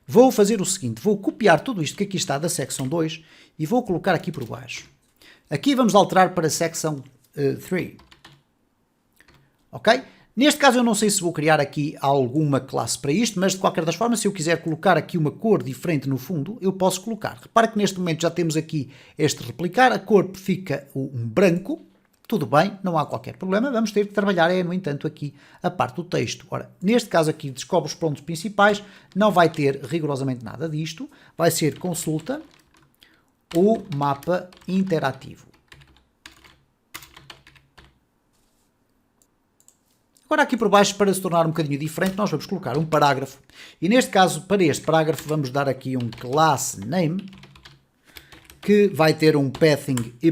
vou fazer o seguinte, vou copiar tudo isto que aqui está da secção 2 e vou colocar aqui por baixo. Aqui vamos alterar para a secção 3. Ok? Neste caso eu não sei se vou criar aqui alguma classe para isto, mas de qualquer das formas, se eu quiser colocar aqui uma cor diferente no fundo, eu posso colocar. Repara que neste momento já temos aqui este replicar, a cor fica um branco, tudo bem, não há qualquer problema, vamos ter que trabalhar, no entanto, aqui a parte do texto. Ora, neste caso aqui, descobre os pontos principais, não vai ter rigorosamente nada disto, vai ser consulta o mapa interativo. Agora aqui por baixo, para se tornar um bocadinho diferente, nós vamos colocar um parágrafo. E neste caso, para este parágrafo, vamos dar aqui um class name, que vai ter um pathing y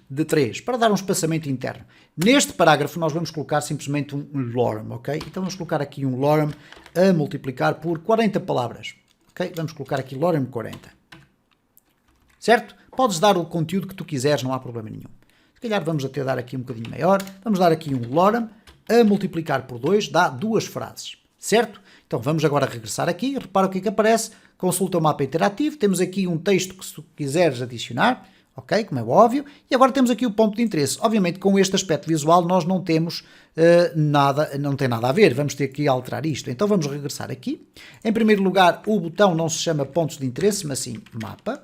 de 3, para dar um espaçamento interno. Neste parágrafo, nós vamos colocar simplesmente um lorem, ok? Então vamos colocar aqui um lorem a multiplicar por 40 palavras. Ok? Vamos colocar aqui lorem 40. Certo? Podes dar o conteúdo que tu quiseres, não há problema nenhum. Se calhar vamos até dar aqui um bocadinho maior. Vamos dar aqui um lorem a multiplicar por 2 dá 2 frases, certo? Então vamos agora regressar aqui, repara o que é que aparece, consulta o mapa interativo, temos aqui um texto que se tu quiseres adicionar, ok, como é óbvio, e agora temos aqui o ponto de interesse. Obviamente com este aspecto visual nós não temos nada, não tem nada a ver, vamos ter que alterar isto. Então vamos regressar aqui. Em primeiro lugar, o botão não se chama pontos de interesse, mas sim mapa.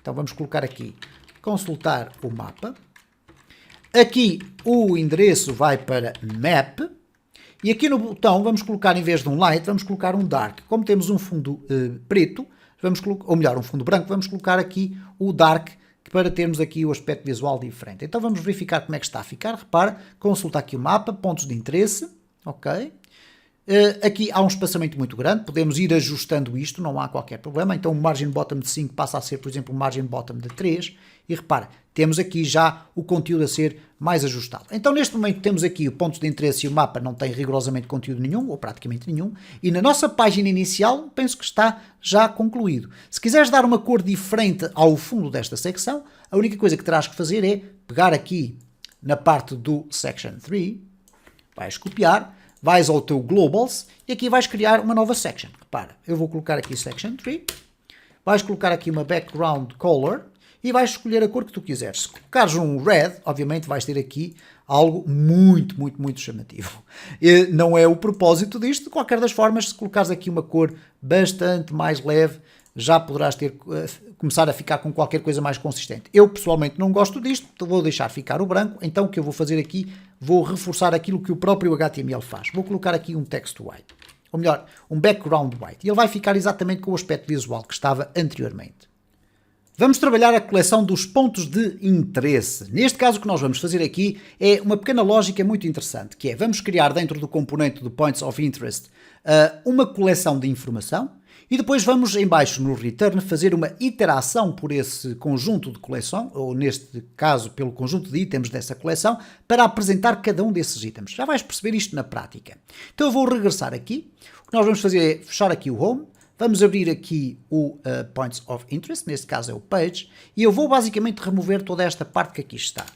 Então vamos colocar aqui, consultar o mapa. Aqui o endereço vai para Map e aqui no botão vamos colocar, em vez de um Light, vamos colocar um Dark. Como temos um fundo preto, ou melhor, um fundo branco, vamos colocar aqui o dark para termos aqui o aspecto visual diferente. Então vamos verificar como é que está a ficar. Repara, consulta aqui o mapa, pontos de interesse, ok? Aqui há um espaçamento muito grande, podemos ir ajustando isto, não há qualquer problema. Então o margin bottom de 5 passa a ser, por exemplo, o margin bottom de 3. E repara, temos aqui já o conteúdo a ser mais ajustado. Então neste momento temos aqui o pontos de interesse e o mapa não tem rigorosamente conteúdo nenhum, ou praticamente nenhum. E na nossa página inicial penso que está já concluído. Se quiseres dar uma cor diferente ao fundo desta secção, a única coisa que terás que fazer é pegar aqui na parte do section 3, vais copiar, vais ao teu Globals e aqui vais criar uma nova section. Repara, eu vou colocar aqui Section 3, vais colocar aqui uma Background Color e vais escolher a cor que tu quiseres. Se colocares um Red, obviamente vais ter aqui algo muito chamativo. E não é o propósito disto, de qualquer das formas, se colocares aqui uma cor bastante mais leve, já poderás começar a ficar com qualquer coisa mais consistente. Eu pessoalmente não gosto disto, vou deixar ficar o branco, então o que eu vou fazer aqui, vou reforçar aquilo que o próprio HTML faz. Vou colocar aqui um text white, ou melhor, um background white, e ele vai ficar exatamente com o aspecto visual que estava anteriormente. Vamos trabalhar a coleção dos pontos de interesse. Neste caso o que nós vamos fazer aqui é uma pequena lógica muito interessante, que é, vamos criar dentro do componente do Points of Interest uma coleção de informação, e depois vamos em baixo no return fazer uma iteração por esse conjunto de coleção, ou neste caso pelo conjunto de itens dessa coleção, para apresentar cada um desses itens. Já vais perceber isto na prática. Então eu vou regressar aqui. O que nós vamos fazer é fechar aqui o Home, vamos abrir aqui o Points of Interest, neste caso é o Page, e eu vou basicamente remover toda esta parte que aqui está.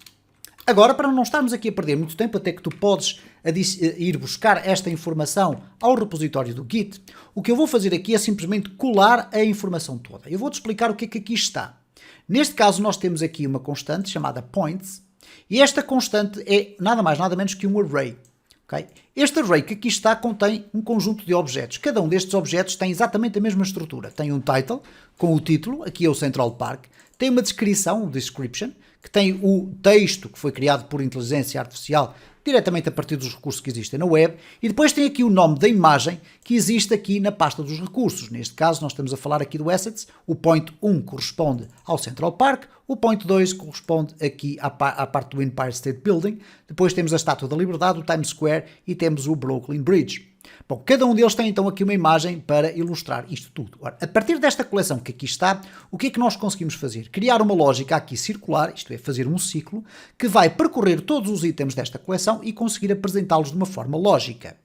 Agora, para não estarmos aqui a perder muito tempo, até que tu podes ir buscar esta informação ao repositório do Git, o que eu vou fazer aqui é simplesmente colar a informação toda. Eu vou-te explicar o que é que aqui está. Neste caso, nós temos aqui uma constante chamada points, e esta constante é nada mais nada menos que um array. Okay? Este array que aqui está contém um conjunto de objetos. Cada um destes objetos tem exatamente a mesma estrutura. Tem um title, com o título, aqui é o Central Park, tem uma descrição, o description, que tem o texto que foi criado por inteligência artificial diretamente a partir dos recursos que existem na web, e depois tem aqui o nome da imagem que existe aqui na pasta dos recursos. Neste caso nós estamos a falar aqui do Assets, o point 1 corresponde ao Central Park, o point 2 corresponde aqui à parte do Empire State Building, depois temos a Estátua da Liberdade, o Times Square e temos o Brooklyn Bridge. Bom, cada um deles tem então aqui uma imagem para ilustrar isto tudo. Ora, a partir desta coleção que aqui está, o que é que nós conseguimos fazer? Criar uma lógica aqui circular, isto é, fazer um ciclo, que vai percorrer todos os itens desta coleção e conseguir apresentá-los de uma forma lógica.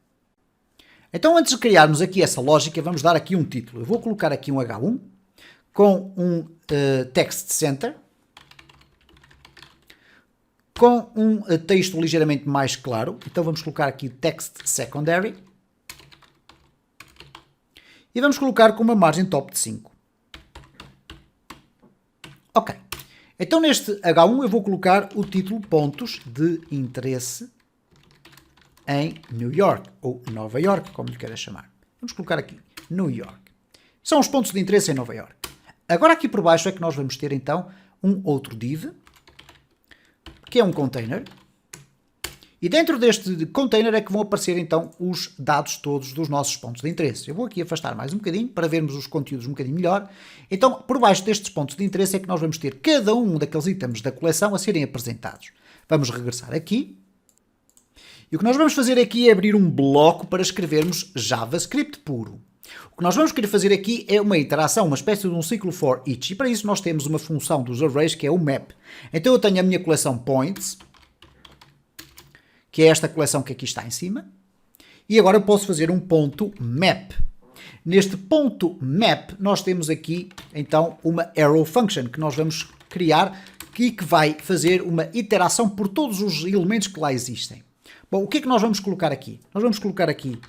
Então, antes de criarmos aqui essa lógica, vamos dar aqui um título. Eu vou colocar aqui um H1 com um text center, com um texto ligeiramente mais claro. Então vamos colocar aqui text secondary. E vamos colocar com uma margem top de 5. Ok. Então neste H1 eu vou colocar o título Pontos de Interesse em New York, ou Nova York, como lhe queira chamar. Vamos colocar aqui New York. São os pontos de interesse em Nova York. Agora aqui por baixo é que nós vamos ter então um outro div, que é um container. E dentro deste container é que vão aparecer então os dados todos dos nossos pontos de interesse. Eu vou aqui afastar mais um bocadinho para vermos os conteúdos um bocadinho melhor. Então, por baixo destes pontos de interesse é que nós vamos ter cada um daqueles itens da coleção a serem apresentados. Vamos regressar aqui. E o que nós vamos fazer aqui é abrir um bloco para escrevermos JavaScript puro. O que nós vamos querer fazer aqui é uma iteração, uma espécie de um ciclo for each. E para isso nós temos uma função dos arrays que é o map. Então eu tenho a minha coleção points, que é esta coleção que aqui está em cima, e agora eu posso fazer um ponto map. Neste ponto map, nós temos aqui, então, uma arrow function que nós vamos criar e que vai fazer uma iteração por todos os elementos que lá existem. Bom, o que é que nós vamos colocar aqui? Nós vamos colocar aqui,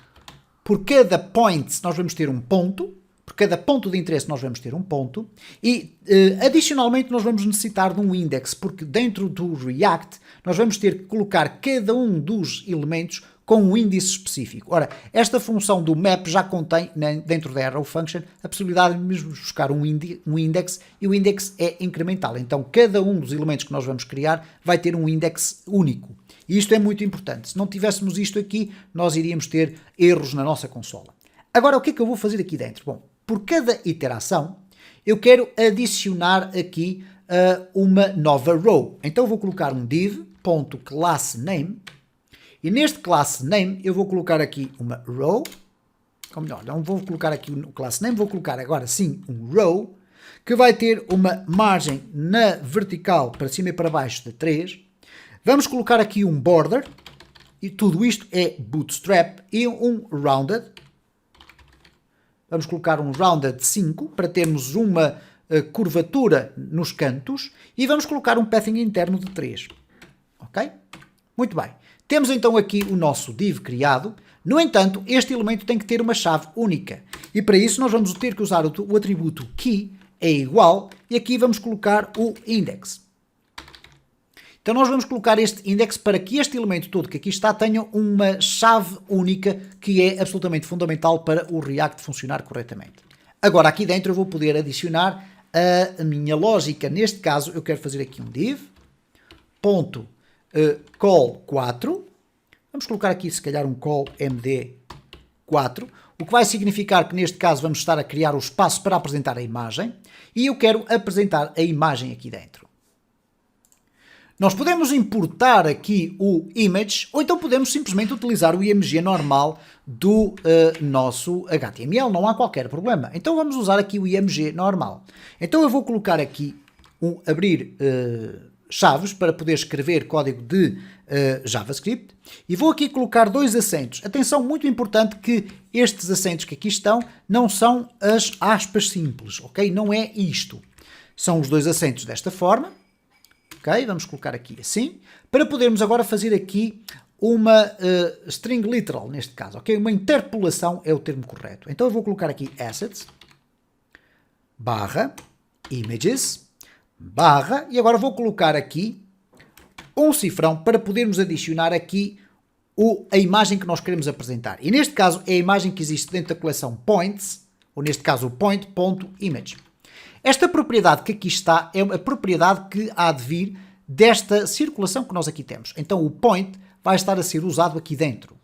por cada point, nós vamos ter um ponto, por cada ponto de interesse nós vamos ter um ponto, e adicionalmente nós vamos necessitar de um index, porque dentro do React nós vamos ter que colocar cada um dos elementos com um índice específico. Ora, esta função do map já contém, dentro da arrow function, a possibilidade de mesmo buscar um index, e o index é incremental. Então, cada um dos elementos que nós vamos criar vai ter um index único. E isto é muito importante. Se não tivéssemos isto aqui, nós iríamos ter erros na nossa consola. Agora, o que é que eu vou fazer aqui dentro? Bom, por cada iteração, eu quero adicionar aqui uma nova row. Então eu vou colocar um div.className e neste className eu vou colocar aqui uma row, ou melhor, não vou colocar aqui o className, vou colocar agora sim um row, que vai ter uma margem na vertical para cima e para baixo de 3. Vamos colocar aqui um border, e tudo isto é bootstrap, e um rounded. Vamos colocar um rounded 5 para termos uma curvatura nos cantos e vamos colocar um pathing interno de 3. Ok? Muito bem. Temos então aqui o nosso div criado. No entanto, este elemento tem que ter uma chave única e para isso nós vamos ter que usar o atributo key é igual e aqui vamos colocar o index. Então nós vamos colocar este index para que este elemento todo que aqui está tenha uma chave única que é absolutamente fundamental para o React funcionar corretamente. Agora aqui dentro eu vou poder adicionar a minha lógica. Neste caso eu quero fazer aqui um div.call4. Vamos colocar aqui se calhar um call md4, o que vai significar que neste caso vamos estar a criar o espaço para apresentar a imagem e eu quero apresentar a imagem aqui dentro. Nós podemos importar aqui o image ou então podemos simplesmente utilizar o IMG normal do nosso HTML, não há qualquer problema. Então vamos usar aqui o IMG normal. Então eu vou colocar aqui abrir chaves para poder escrever código de JavaScript e vou aqui colocar dois acentos. Atenção, muito importante que estes acentos que aqui estão não são as aspas simples, ok? Não é isto. São os dois acentos desta forma. Ok, vamos colocar aqui assim, para podermos agora fazer aqui uma string literal, neste caso, ok? Uma interpolação é o termo correto. Então eu vou colocar aqui assets, barra, images, barra, e agora vou colocar aqui um cifrão para podermos adicionar aqui a imagem que nós queremos apresentar. E neste caso é a imagem que existe dentro da coleção points, ou neste caso o point.image. Esta propriedade que aqui está é a propriedade que há de vir desta circulação que nós aqui temos. Então o point vai estar a ser usado aqui dentro.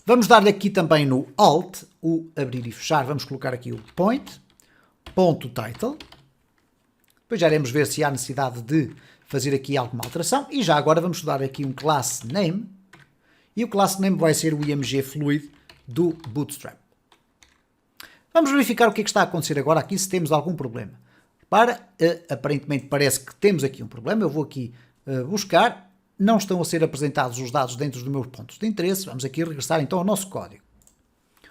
Vamos dar-lhe aqui também no alt, o abrir e fechar, vamos colocar aqui o point.title. Depois já iremos ver se há necessidade de fazer aqui alguma alteração. E já agora vamos dar aqui um class name. E o class name vai ser o IMG Fluid do Bootstrap. Vamos verificar o que é que está a acontecer agora aqui, se temos algum problema. Aparentemente parece que temos aqui um problema. Eu vou aqui buscar. Não estão a ser apresentados os dados dentro dos meus pontos de interesse. Vamos aqui regressar então ao nosso código.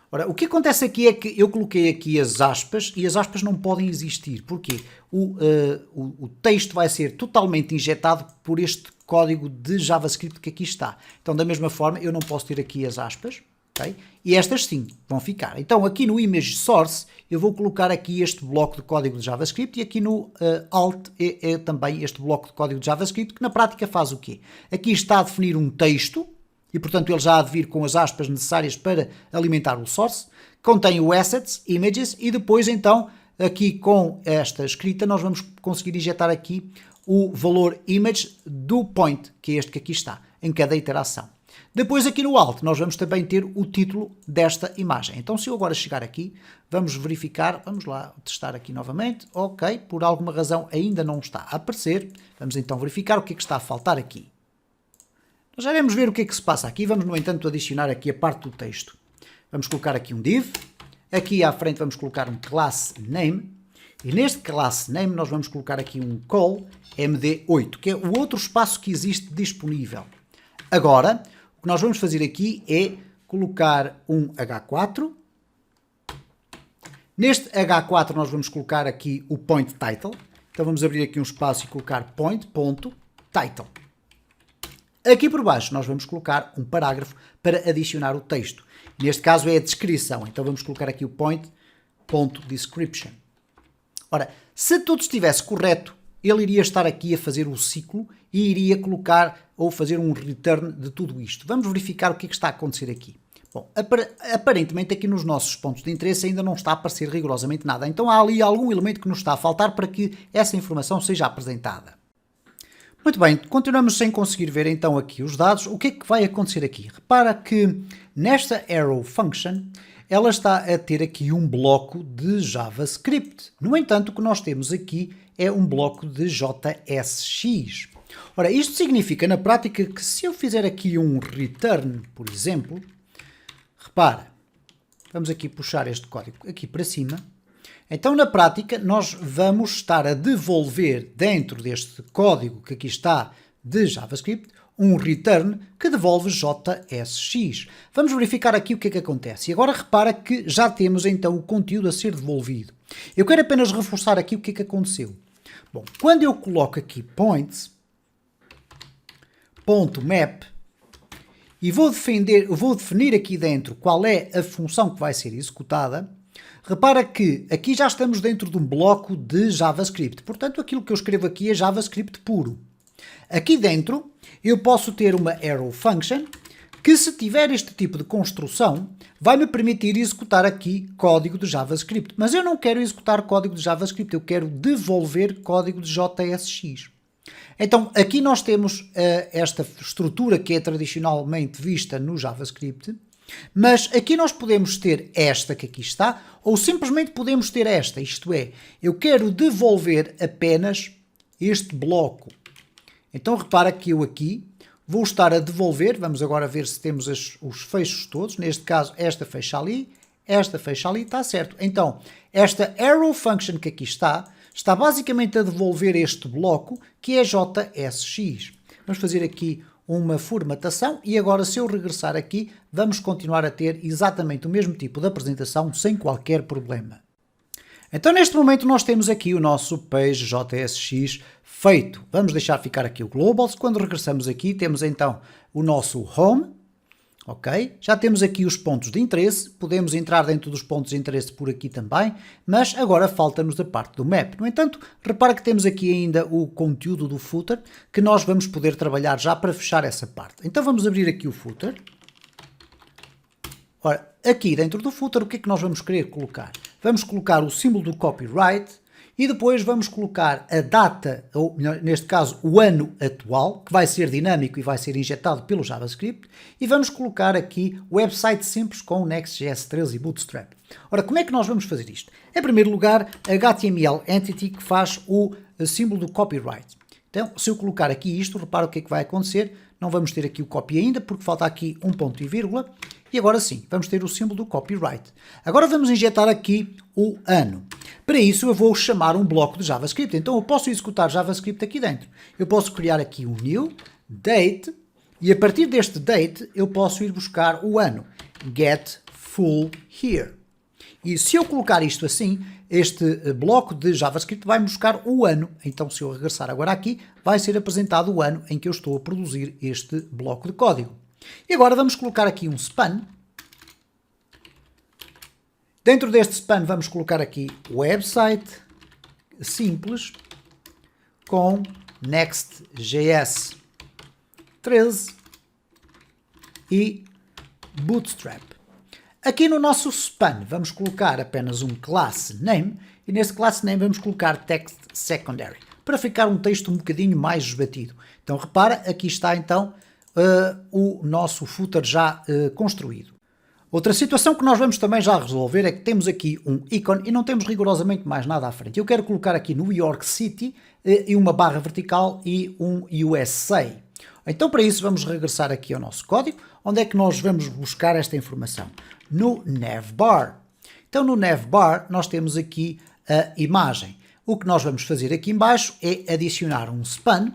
Ora, o que acontece aqui é que eu coloquei aqui as aspas e as aspas não podem existir. Porquê? O texto vai ser totalmente injetado por este código de JavaScript que aqui está. Então, da mesma forma, eu não posso ter aqui as aspas. Okay? E estas sim vão ficar. Então aqui no image source eu vou colocar aqui este bloco de código de JavaScript e aqui no alt é também este bloco de código de JavaScript que na prática faz o quê? Aqui está a definir um texto e portanto ele já há de vir com as aspas necessárias para alimentar o source, contém o assets, images e depois então aqui com esta escrita nós vamos conseguir injetar aqui o valor image do point, que é este que aqui está, em cada iteração. Depois aqui no alt nós vamos também ter o título desta imagem. Então se eu agora chegar aqui, vamos verificar, vamos lá testar aqui novamente, ok, por alguma razão ainda não está a aparecer, vamos então verificar o que é que está a faltar aqui. Nós já vamos ver o que é que se passa aqui, vamos no entanto adicionar aqui a parte do texto. Vamos colocar aqui um div, aqui à frente vamos colocar um class name, e neste class name nós vamos colocar aqui um call md8, que é o outro espaço que existe disponível. Agora, o que nós vamos fazer aqui é colocar um H4. Neste H4 nós vamos colocar aqui o point title. Então vamos abrir aqui um espaço e colocar point.title. Aqui por baixo nós vamos colocar um parágrafo para adicionar o texto. Neste caso é a descrição. Então vamos colocar aqui o point.description. Ora, se tudo estivesse correto, ele iria estar aqui a fazer o ciclo e iria colocar ou fazer um return de tudo isto. Vamos verificar o que é que está a acontecer aqui. Bom, aparentemente aqui nos nossos pontos de interesse ainda não está a aparecer rigorosamente nada. Então há ali algum elemento que nos está a faltar para que essa informação seja apresentada. Muito bem, continuamos sem conseguir ver então aqui os dados. O que é que vai acontecer aqui? Repara que nesta arrow function ela está a ter aqui um bloco de JavaScript. No entanto, o que nós temos aqui é um bloco de JSX. Ora, isto significa na prática que se eu fizer aqui um return, por exemplo, repara, vamos aqui puxar este código aqui para cima, então na prática nós vamos estar a devolver dentro deste código que aqui está de JavaScript um return que devolve JSX. Vamos verificar aqui o que é que acontece. E agora repara que já temos então o conteúdo a ser devolvido. Eu quero apenas reforçar aqui o que é que aconteceu. Bom, quando eu coloco aqui points.map e vou definir aqui dentro qual é a função que vai ser executada, repara que aqui já estamos dentro de um bloco de JavaScript. Portanto, aquilo que eu escrevo aqui é JavaScript puro. Aqui dentro eu posso ter uma arrow function que, se tiver este tipo de construção, vai me permitir executar aqui código de JavaScript. Mas eu não quero executar código de JavaScript, eu quero devolver código de JSX. Então, aqui nós temos esta estrutura que é tradicionalmente vista no JavaScript, mas aqui nós podemos ter esta que aqui está, ou simplesmente podemos ter esta, isto é, eu quero devolver apenas este bloco. Então repara que eu aqui vou estar a devolver, vamos agora ver se temos os fechos todos, neste caso esta fecha ali, está certo. Então, esta arrow function que aqui está basicamente a devolver este bloco que é JSX. Vamos fazer aqui uma formatação e agora se eu regressar aqui, vamos continuar a ter exatamente o mesmo tipo de apresentação sem qualquer problema. Então neste momento nós temos aqui o nosso page JSX feito. Vamos deixar ficar aqui o global. Quando regressamos aqui temos então o nosso home. Ok? Já temos aqui os pontos de interesse. Podemos entrar dentro dos pontos de interesse por aqui também. Mas agora falta-nos a parte do map. No entanto, repara que temos aqui ainda o conteúdo do footer que nós vamos poder trabalhar já para fechar essa parte. Então vamos abrir aqui o footer. Ora, aqui dentro do footer, o que é que nós vamos querer colocar? Vamos colocar o símbolo do copyright e depois vamos colocar a data, ou neste caso o ano atual, que vai ser dinâmico e vai ser injetado pelo JavaScript, e vamos colocar aqui o website simples com Next.js 13 e Bootstrap. Ora, como é que nós vamos fazer isto? Em primeiro lugar, HTML Entity que faz o símbolo do copyright. Então, se eu colocar aqui isto, repara o que é que vai acontecer. Não vamos ter aqui o copy ainda, porque falta aqui um ponto e vírgula. E agora sim, vamos ter o símbolo do copyright. Agora vamos injetar aqui o ano. Para isso eu vou chamar um bloco de JavaScript. Então eu posso executar JavaScript aqui dentro. Eu posso criar aqui um new, date, e a partir deste date eu posso ir buscar o ano. Get full here. E se eu colocar isto assim, este bloco de JavaScript vai buscar o ano. Então se eu regressar agora aqui, vai ser apresentado o ano em que eu estou a produzir este bloco de código. E agora vamos colocar aqui um span. Dentro deste span vamos colocar aqui website simples com Next.js 13 e Bootstrap. Aqui no nosso span vamos colocar apenas um class name e nesse class name vamos colocar text secondary para ficar um texto um bocadinho mais esbatido. Então repara, aqui está então o nosso footer já construído. Outra situação que nós vamos também já resolver é que temos aqui um ícone e não temos rigorosamente mais nada à frente. Eu quero colocar aqui New York City e uma barra vertical e um USA. Então para isso vamos regressar aqui ao nosso código. Onde é que nós vamos buscar esta informação? No navbar. Então no navbar nós temos aqui a imagem. O que nós vamos fazer aqui em baixo é adicionar um span.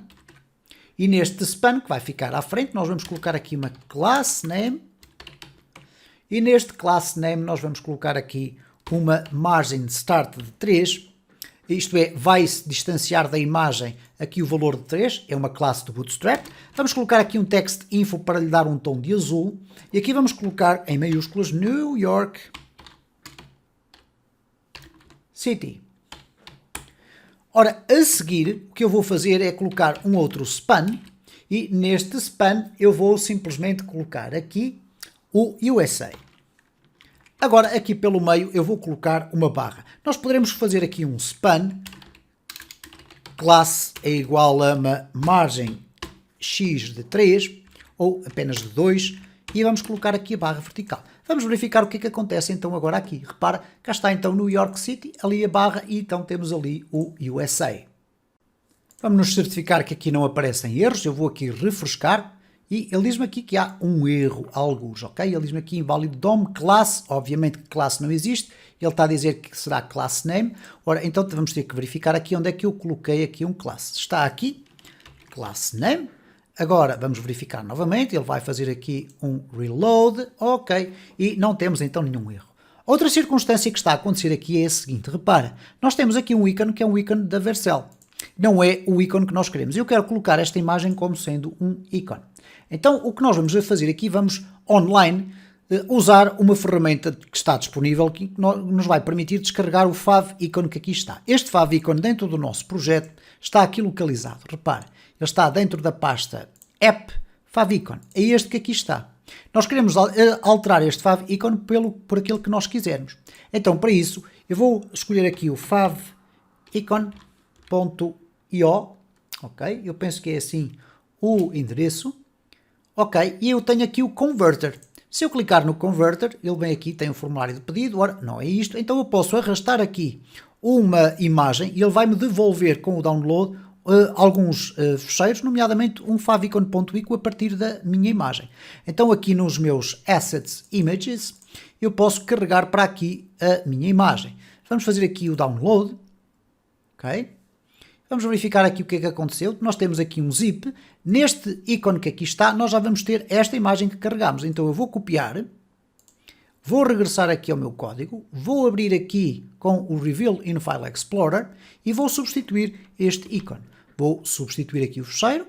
E neste span que vai ficar à frente, nós vamos colocar aqui uma class name. E neste class name nós vamos colocar aqui uma margem de start de 3. Isto é, vai se distanciar da imagem aqui o valor de 3. É uma classe do Bootstrap. Vamos colocar aqui um text info para lhe dar um tom de azul. E aqui vamos colocar em maiúsculas New York City. Ora, a seguir, o que eu vou fazer é colocar um outro span e neste span eu vou simplesmente colocar aqui o USA. Agora, aqui pelo meio eu vou colocar uma barra. Nós poderemos fazer aqui um span, classe é igual a uma margem x de 3 ou apenas de 2 e vamos colocar aqui a barra vertical. Vamos verificar o que é que acontece então agora aqui. Repara, cá está então New York City, ali a barra e então temos ali o USA. Vamos nos certificar que aqui não aparecem erros, eu vou aqui refrescar e ele diz-me aqui que há um erro, alguns, ok? Ele diz-me aqui inválido DOM, classe, obviamente que classe não existe, ele está a dizer que será class name, ora, então vamos ter que verificar aqui onde é que eu coloquei aqui um classe. Está aqui, class name, agora vamos verificar novamente, ele vai fazer aqui um reload, ok, e não temos então nenhum erro. Outra circunstância que está a acontecer aqui é a seguinte, repara, nós temos aqui um ícone que é um ícone da Vercel, não é o ícone que nós queremos, eu quero colocar esta imagem como sendo um ícone. Então, o que nós vamos fazer aqui, vamos online usar uma ferramenta que está disponível que nos vai permitir descarregar o favicon que aqui está. Este favicon dentro do nosso projeto está aqui localizado. Repare, ele está dentro da pasta app favicon. É este que aqui está. Nós queremos alterar este favicon por aquilo que nós quisermos. Então, para isso, eu vou escolher aqui o favicon.io. Ok? Eu penso que é assim o endereço. Ok, e eu tenho aqui o Converter. Se eu clicar no Converter, ele vem aqui, tem um formulário de pedido, ora, não é isto, então eu posso arrastar aqui uma imagem e ele vai-me devolver com o download alguns fecheiros, nomeadamente um favicon.ico a partir da minha imagem. Então aqui nos meus Assets Images, eu posso carregar para aqui a minha imagem. Vamos fazer aqui o download, ok? Vamos verificar aqui o que é que aconteceu. Nós temos aqui um zip. Neste ícone que aqui está, nós já vamos ter esta imagem que carregamos. Então eu vou copiar, vou regressar aqui ao meu código, vou abrir aqui com o Reveal in File Explorer e vou substituir este ícone. Vou substituir aqui o fecheiro,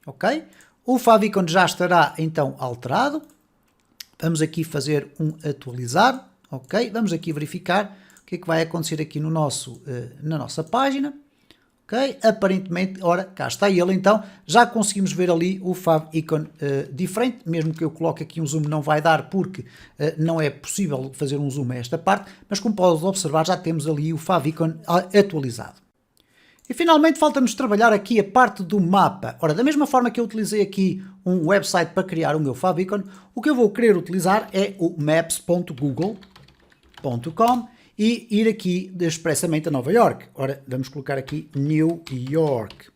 ok? O favicon já estará então alterado. Vamos aqui fazer um atualizar, ok? Vamos aqui verificar o que é que vai acontecer aqui no na nossa página. Ok, aparentemente, ora, cá está ele, então já conseguimos ver ali o favicon diferente, mesmo que eu coloque aqui um zoom não vai dar porque não é possível fazer um zoom a esta parte, mas como podes observar já temos ali o favicon atualizado. E finalmente falta-nos trabalhar aqui a parte do mapa. Ora, da mesma forma que eu utilizei aqui um website para criar o meu favicon, o que eu vou querer utilizar é o maps.google.com e ir aqui expressamente a Nova York. Ora, vamos colocar aqui New York.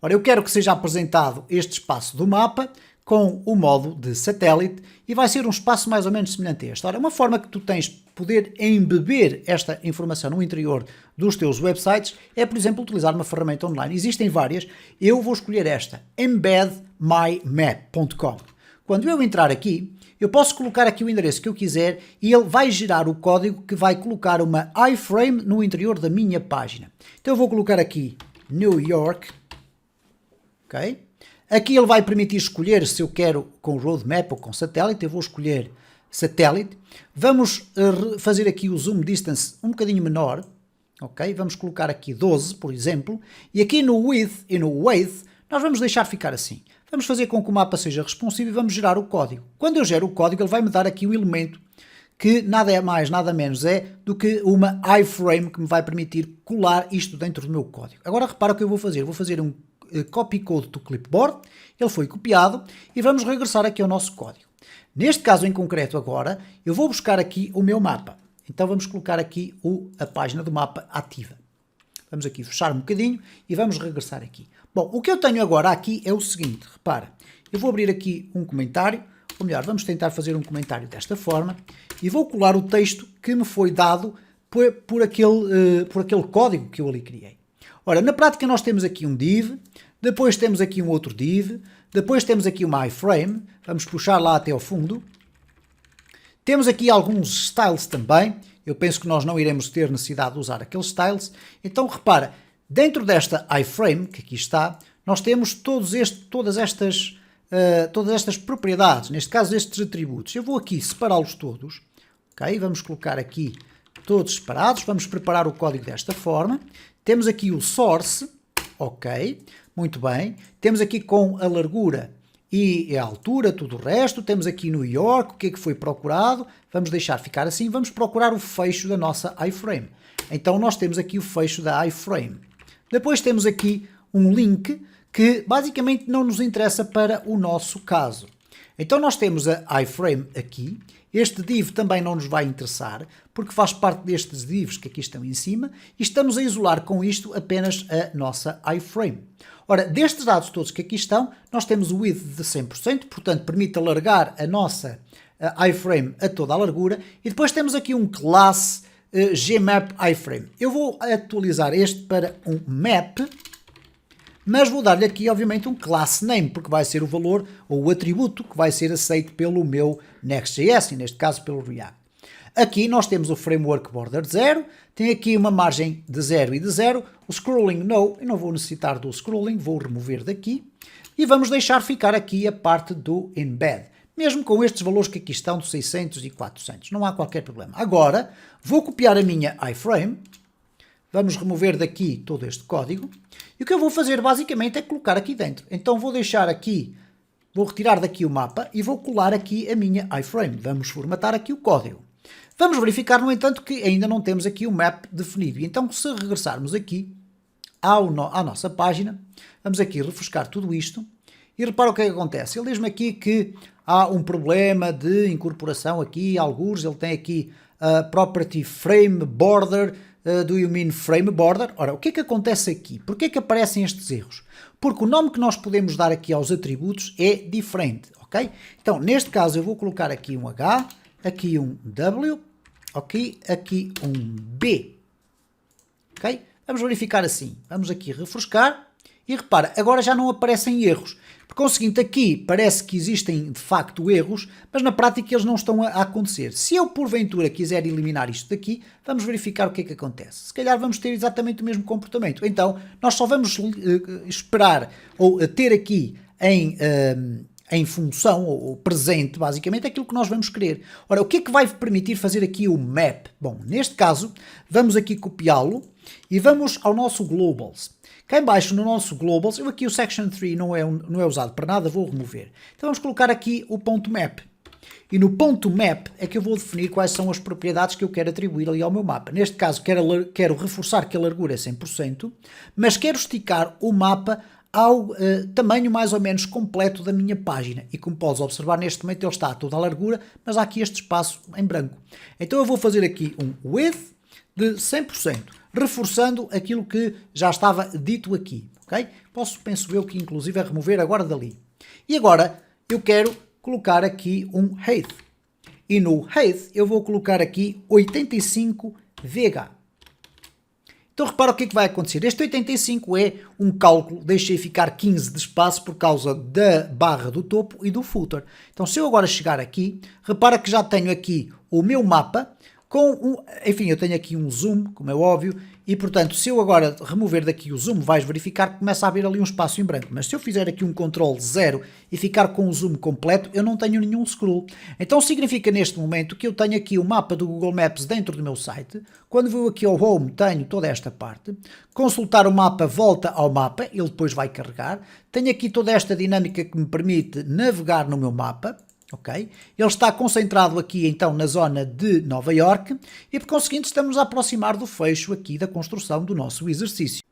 Ora, eu quero que seja apresentado este espaço do mapa com o modo de satélite e vai ser um espaço mais ou menos semelhante a este. Ora, uma forma que tu tens de poder embeber esta informação no interior dos teus websites é, por exemplo, utilizar uma ferramenta online. Existem várias, eu vou escolher esta, embedmymap.com. Quando eu entrar aqui, eu posso colocar aqui o endereço que eu quiser e ele vai gerar o código que vai colocar uma iframe no interior da minha página. Então eu vou colocar aqui New York, ok? Aqui ele vai permitir escolher se eu quero com roadmap ou com satélite, eu vou escolher satélite. Vamos fazer aqui o zoom distance um bocadinho menor, ok? Vamos colocar aqui 12, por exemplo, e aqui no width e no weight nós vamos deixar ficar assim. Vamos fazer com que o mapa seja responsivo e vamos gerar o código. Quando eu gero o código, ele vai me dar aqui o elemento que nada é mais, nada menos é do que uma iframe que me vai permitir colar isto dentro do meu código. Agora repara o que eu vou fazer. Vou fazer um copy code to clipboard. Ele foi copiado e vamos regressar aqui ao nosso código. Neste caso em concreto agora, eu vou buscar aqui o meu mapa. Então vamos colocar aqui a página do mapa ativa. Vamos aqui fechar um bocadinho e vamos regressar aqui. Bom, o que eu tenho agora aqui é o seguinte, repara, eu vou abrir aqui um comentário, ou melhor, vamos tentar fazer um comentário desta forma, e vou colar o texto que me foi dado por aquele código que eu ali criei. Ora, na prática nós temos aqui um div, depois temos aqui um outro div, depois temos aqui uma iframe, vamos puxar lá até ao fundo, temos aqui alguns styles também, eu penso que nós não iremos ter necessidade de usar aqueles styles, então repara, dentro desta iframe, que aqui está, nós temos todas estas propriedades, neste caso estes atributos. Eu vou aqui separá-los todos, ok? Vamos colocar aqui todos separados, vamos preparar o código desta forma. Temos aqui o source, ok, muito bem. Temos aqui com a largura e a altura, tudo o resto. Temos aqui New York, o que é que foi procurado. Vamos deixar ficar assim, vamos procurar o fecho da nossa iframe. Então nós temos aqui o fecho da iframe. Depois temos aqui um link que basicamente não nos interessa para o nosso caso. Então nós temos a iframe aqui, este div também não nos vai interessar, porque faz parte destes divs que aqui estão em cima, e estamos a isolar com isto apenas a nossa iframe. Ora, destes dados todos que aqui estão, nós temos o width de 100%, portanto permite alargar a nossa iframe a toda a largura, e depois temos aqui um class gmap iframe. Eu vou atualizar este para um map, mas vou dar-lhe aqui, obviamente, um class name, porque vai ser o valor ou o atributo que vai ser aceito pelo meu Next.js, e neste caso pelo React. Aqui nós temos o framework border 0, tem aqui uma margem de 0 e de 0, o scrolling no, eu não vou necessitar do scrolling, vou remover daqui, e vamos deixar ficar aqui a parte do embed, mesmo com estes valores que aqui estão, de 600 e 400, não há qualquer problema. Agora, vou copiar a minha iframe, vamos remover daqui todo este código, e o que eu vou fazer basicamente é colocar aqui dentro. Então vou deixar aqui, vou retirar daqui o mapa e vou colar aqui a minha iframe. Vamos formatar aqui o código. Vamos verificar, no entanto, que ainda não temos aqui o map definido. Então, se regressarmos aqui à nossa página, vamos aqui refrescar tudo isto e repara o que é que acontece. Ele diz-me aqui que há um problema de incorporação aqui, alguns, ele tem aqui property frame border, do you mean frame border? Ora, o que é que acontece aqui? Porquê é que aparecem estes erros? Porque o nome que nós podemos dar aqui aos atributos é diferente, ok? Então, neste caso, eu vou colocar aqui um H, aqui um W, ok? Aqui um B, ok? Vamos verificar assim. Vamos aqui refrescar e repara, agora já não aparecem erros. Por conseguinte, aqui parece que existem de facto erros, mas na prática eles não estão a acontecer. Se eu porventura quiser eliminar isto daqui, vamos verificar o que é que acontece. Se calhar vamos ter exatamente o mesmo comportamento. Então, nós só vamos esperar ou ter aqui em função, ou presente, basicamente, aquilo que nós vamos querer. Ora, o que é que vai permitir fazer aqui o map? Bom, neste caso, vamos aqui copiá-lo e vamos ao nosso globals. Cá em baixo, no nosso globals, eu aqui o section 3 não é usado para nada, vou remover. Então vamos colocar aqui o ponto .map. E no ponto .map é que eu vou definir quais são as propriedades que eu quero atribuir ali ao meu mapa. Neste caso, quero reforçar que a largura é 100%, mas quero esticar o mapa ao tamanho mais ou menos completo da minha página. E como podes observar, neste momento ele está a toda a largura, mas há aqui este espaço em branco. Então eu vou fazer aqui um width de 100%, reforçando aquilo que já estava dito aqui, ok? Penso eu que inclusive é remover agora dali. E agora eu quero colocar aqui um height. E no height eu vou colocar aqui 85 VH. Então repara o que é que vai acontecer. Este 85 é um cálculo, deixei ficar 15 de espaço por causa da barra do topo e do footer. Então se eu agora chegar aqui, repara que já tenho aqui o meu mapa, enfim, eu tenho aqui um zoom, como é óbvio, e portanto se eu agora remover daqui o zoom, vais verificar que começa a haver ali um espaço em branco, mas se eu fizer aqui um Ctrl 0 e ficar com o zoom completo, eu não tenho nenhum scroll. Então significa neste momento que eu tenho aqui o mapa do Google Maps dentro do meu site, quando vou aqui ao Home tenho toda esta parte, consultar o mapa volta ao mapa, ele depois vai carregar, tenho aqui toda esta dinâmica que me permite navegar no meu mapa, ok? Ele está concentrado aqui então na zona de Nova York e por conseguinte estamos a aproximar do fecho aqui da construção do nosso exercício.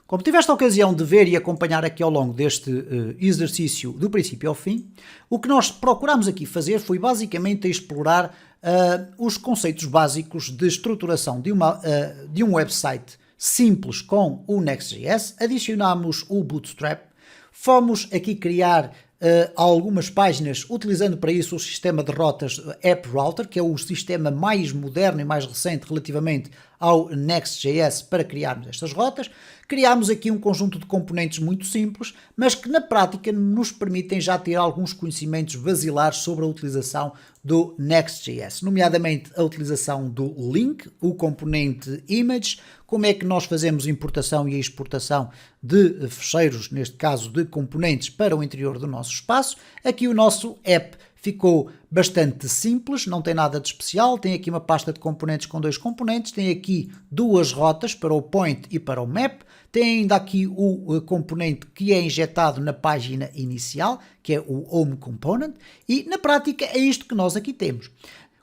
Como tiveste a ocasião de ver e acompanhar aqui ao longo deste exercício do princípio ao fim, o que nós procuramos aqui fazer foi basicamente explorar os conceitos básicos de estruturação de um website simples com o Next.js, adicionamos o Bootstrap, fomos aqui criar algumas páginas utilizando para isso o sistema de rotas App Router, que é o sistema mais moderno e mais recente relativamente ao Next.js para criarmos estas rotas. Criámos aqui um conjunto de componentes muito simples, mas que na prática nos permitem já ter alguns conhecimentos basilares sobre a utilização do Next.js, nomeadamente a utilização do link, o componente image, como é que nós fazemos importação e exportação de fecheiros, neste caso de componentes, para o interior do nosso espaço. Aqui o nosso app ficou bastante simples, não tem nada de especial, tem aqui uma pasta de componentes com dois componentes, tem aqui duas rotas para o point e para o map, tem ainda aqui o componente que é injetado na página inicial, que é o home component, e na prática é isto que nós aqui temos.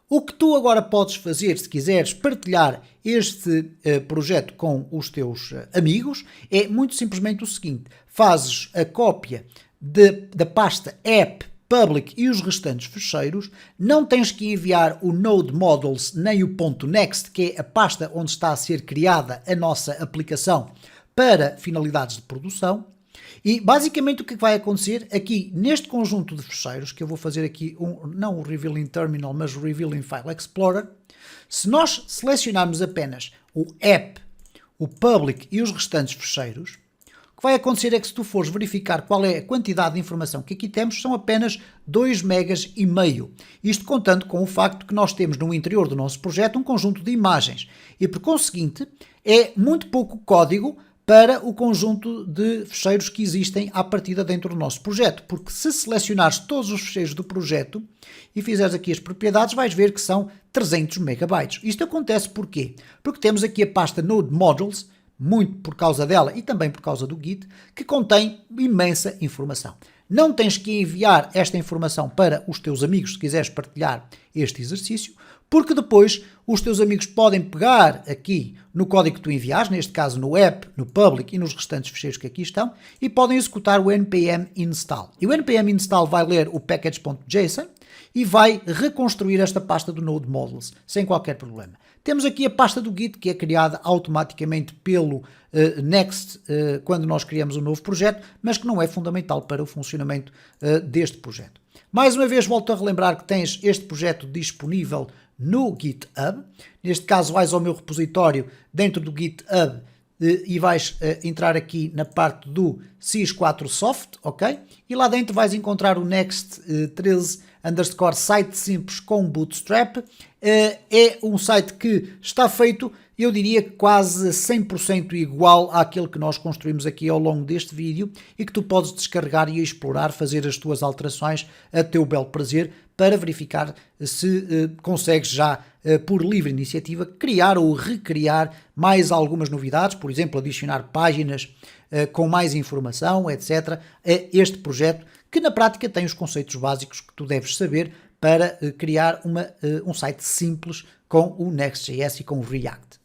O que tu agora podes fazer, se quiseres partilhar este projeto com os teus amigos, é muito simplesmente o seguinte: fazes a cópia da pasta app public e os restantes fecheiros. Não tens que enviar o Node Modules nem o .next, que é a pasta onde está a ser criada a nossa aplicação para finalidades de produção. E basicamente o que vai acontecer aqui neste conjunto de fecheiros, que eu vou fazer aqui não o Revealing Terminal, mas o Revealing File Explorer, se nós selecionarmos apenas o app, o public e os restantes fecheiros, o que vai acontecer é que se tu fores verificar qual é a quantidade de informação que aqui temos, são apenas 2,5 megas. Isto contando com o facto que nós temos no interior do nosso projeto um conjunto de imagens. E por conseguinte, é muito pouco código para o conjunto de fecheiros que existem à partida dentro do nosso projeto. Porque se selecionares todos os fecheiros do projeto e fizeres aqui as propriedades, vais ver que são 300 megabytes. Isto acontece porquê? Porque temos aqui a pasta Node Modules, muito por causa dela e também por causa do Git, que contém imensa informação. Não tens que enviar esta informação para os teus amigos se quiseres partilhar este exercício, porque depois os teus amigos podem pegar aqui no código que tu enviares, neste caso no app, no public e nos restantes fecheiros que aqui estão, e podem executar o npm install. E o npm install vai ler o package.json e vai reconstruir esta pasta do Node Modules, sem qualquer problema. Temos aqui a pasta do Git, que é criada automaticamente pelo Next quando nós criamos um novo projeto, mas que não é fundamental para o funcionamento deste projeto. Mais uma vez volto a relembrar que tens este projeto disponível no GitHub. Neste caso vais ao meu repositório dentro do GitHub e vais entrar aqui na parte do sys4soft, ok? E lá dentro vais encontrar o Next 13 site simples com Bootstrap. É um site que está feito, eu diria, quase 100% igual àquele que nós construímos aqui ao longo deste vídeo e que tu podes descarregar e explorar, fazer as tuas alterações a teu belo prazer para verificar se consegues já, por livre iniciativa, criar ou recriar mais algumas novidades, por exemplo, adicionar páginas com mais informação, etc. a este projeto, que na prática tem os conceitos básicos que tu deves saber para criar um site simples com o Next.js e com o React.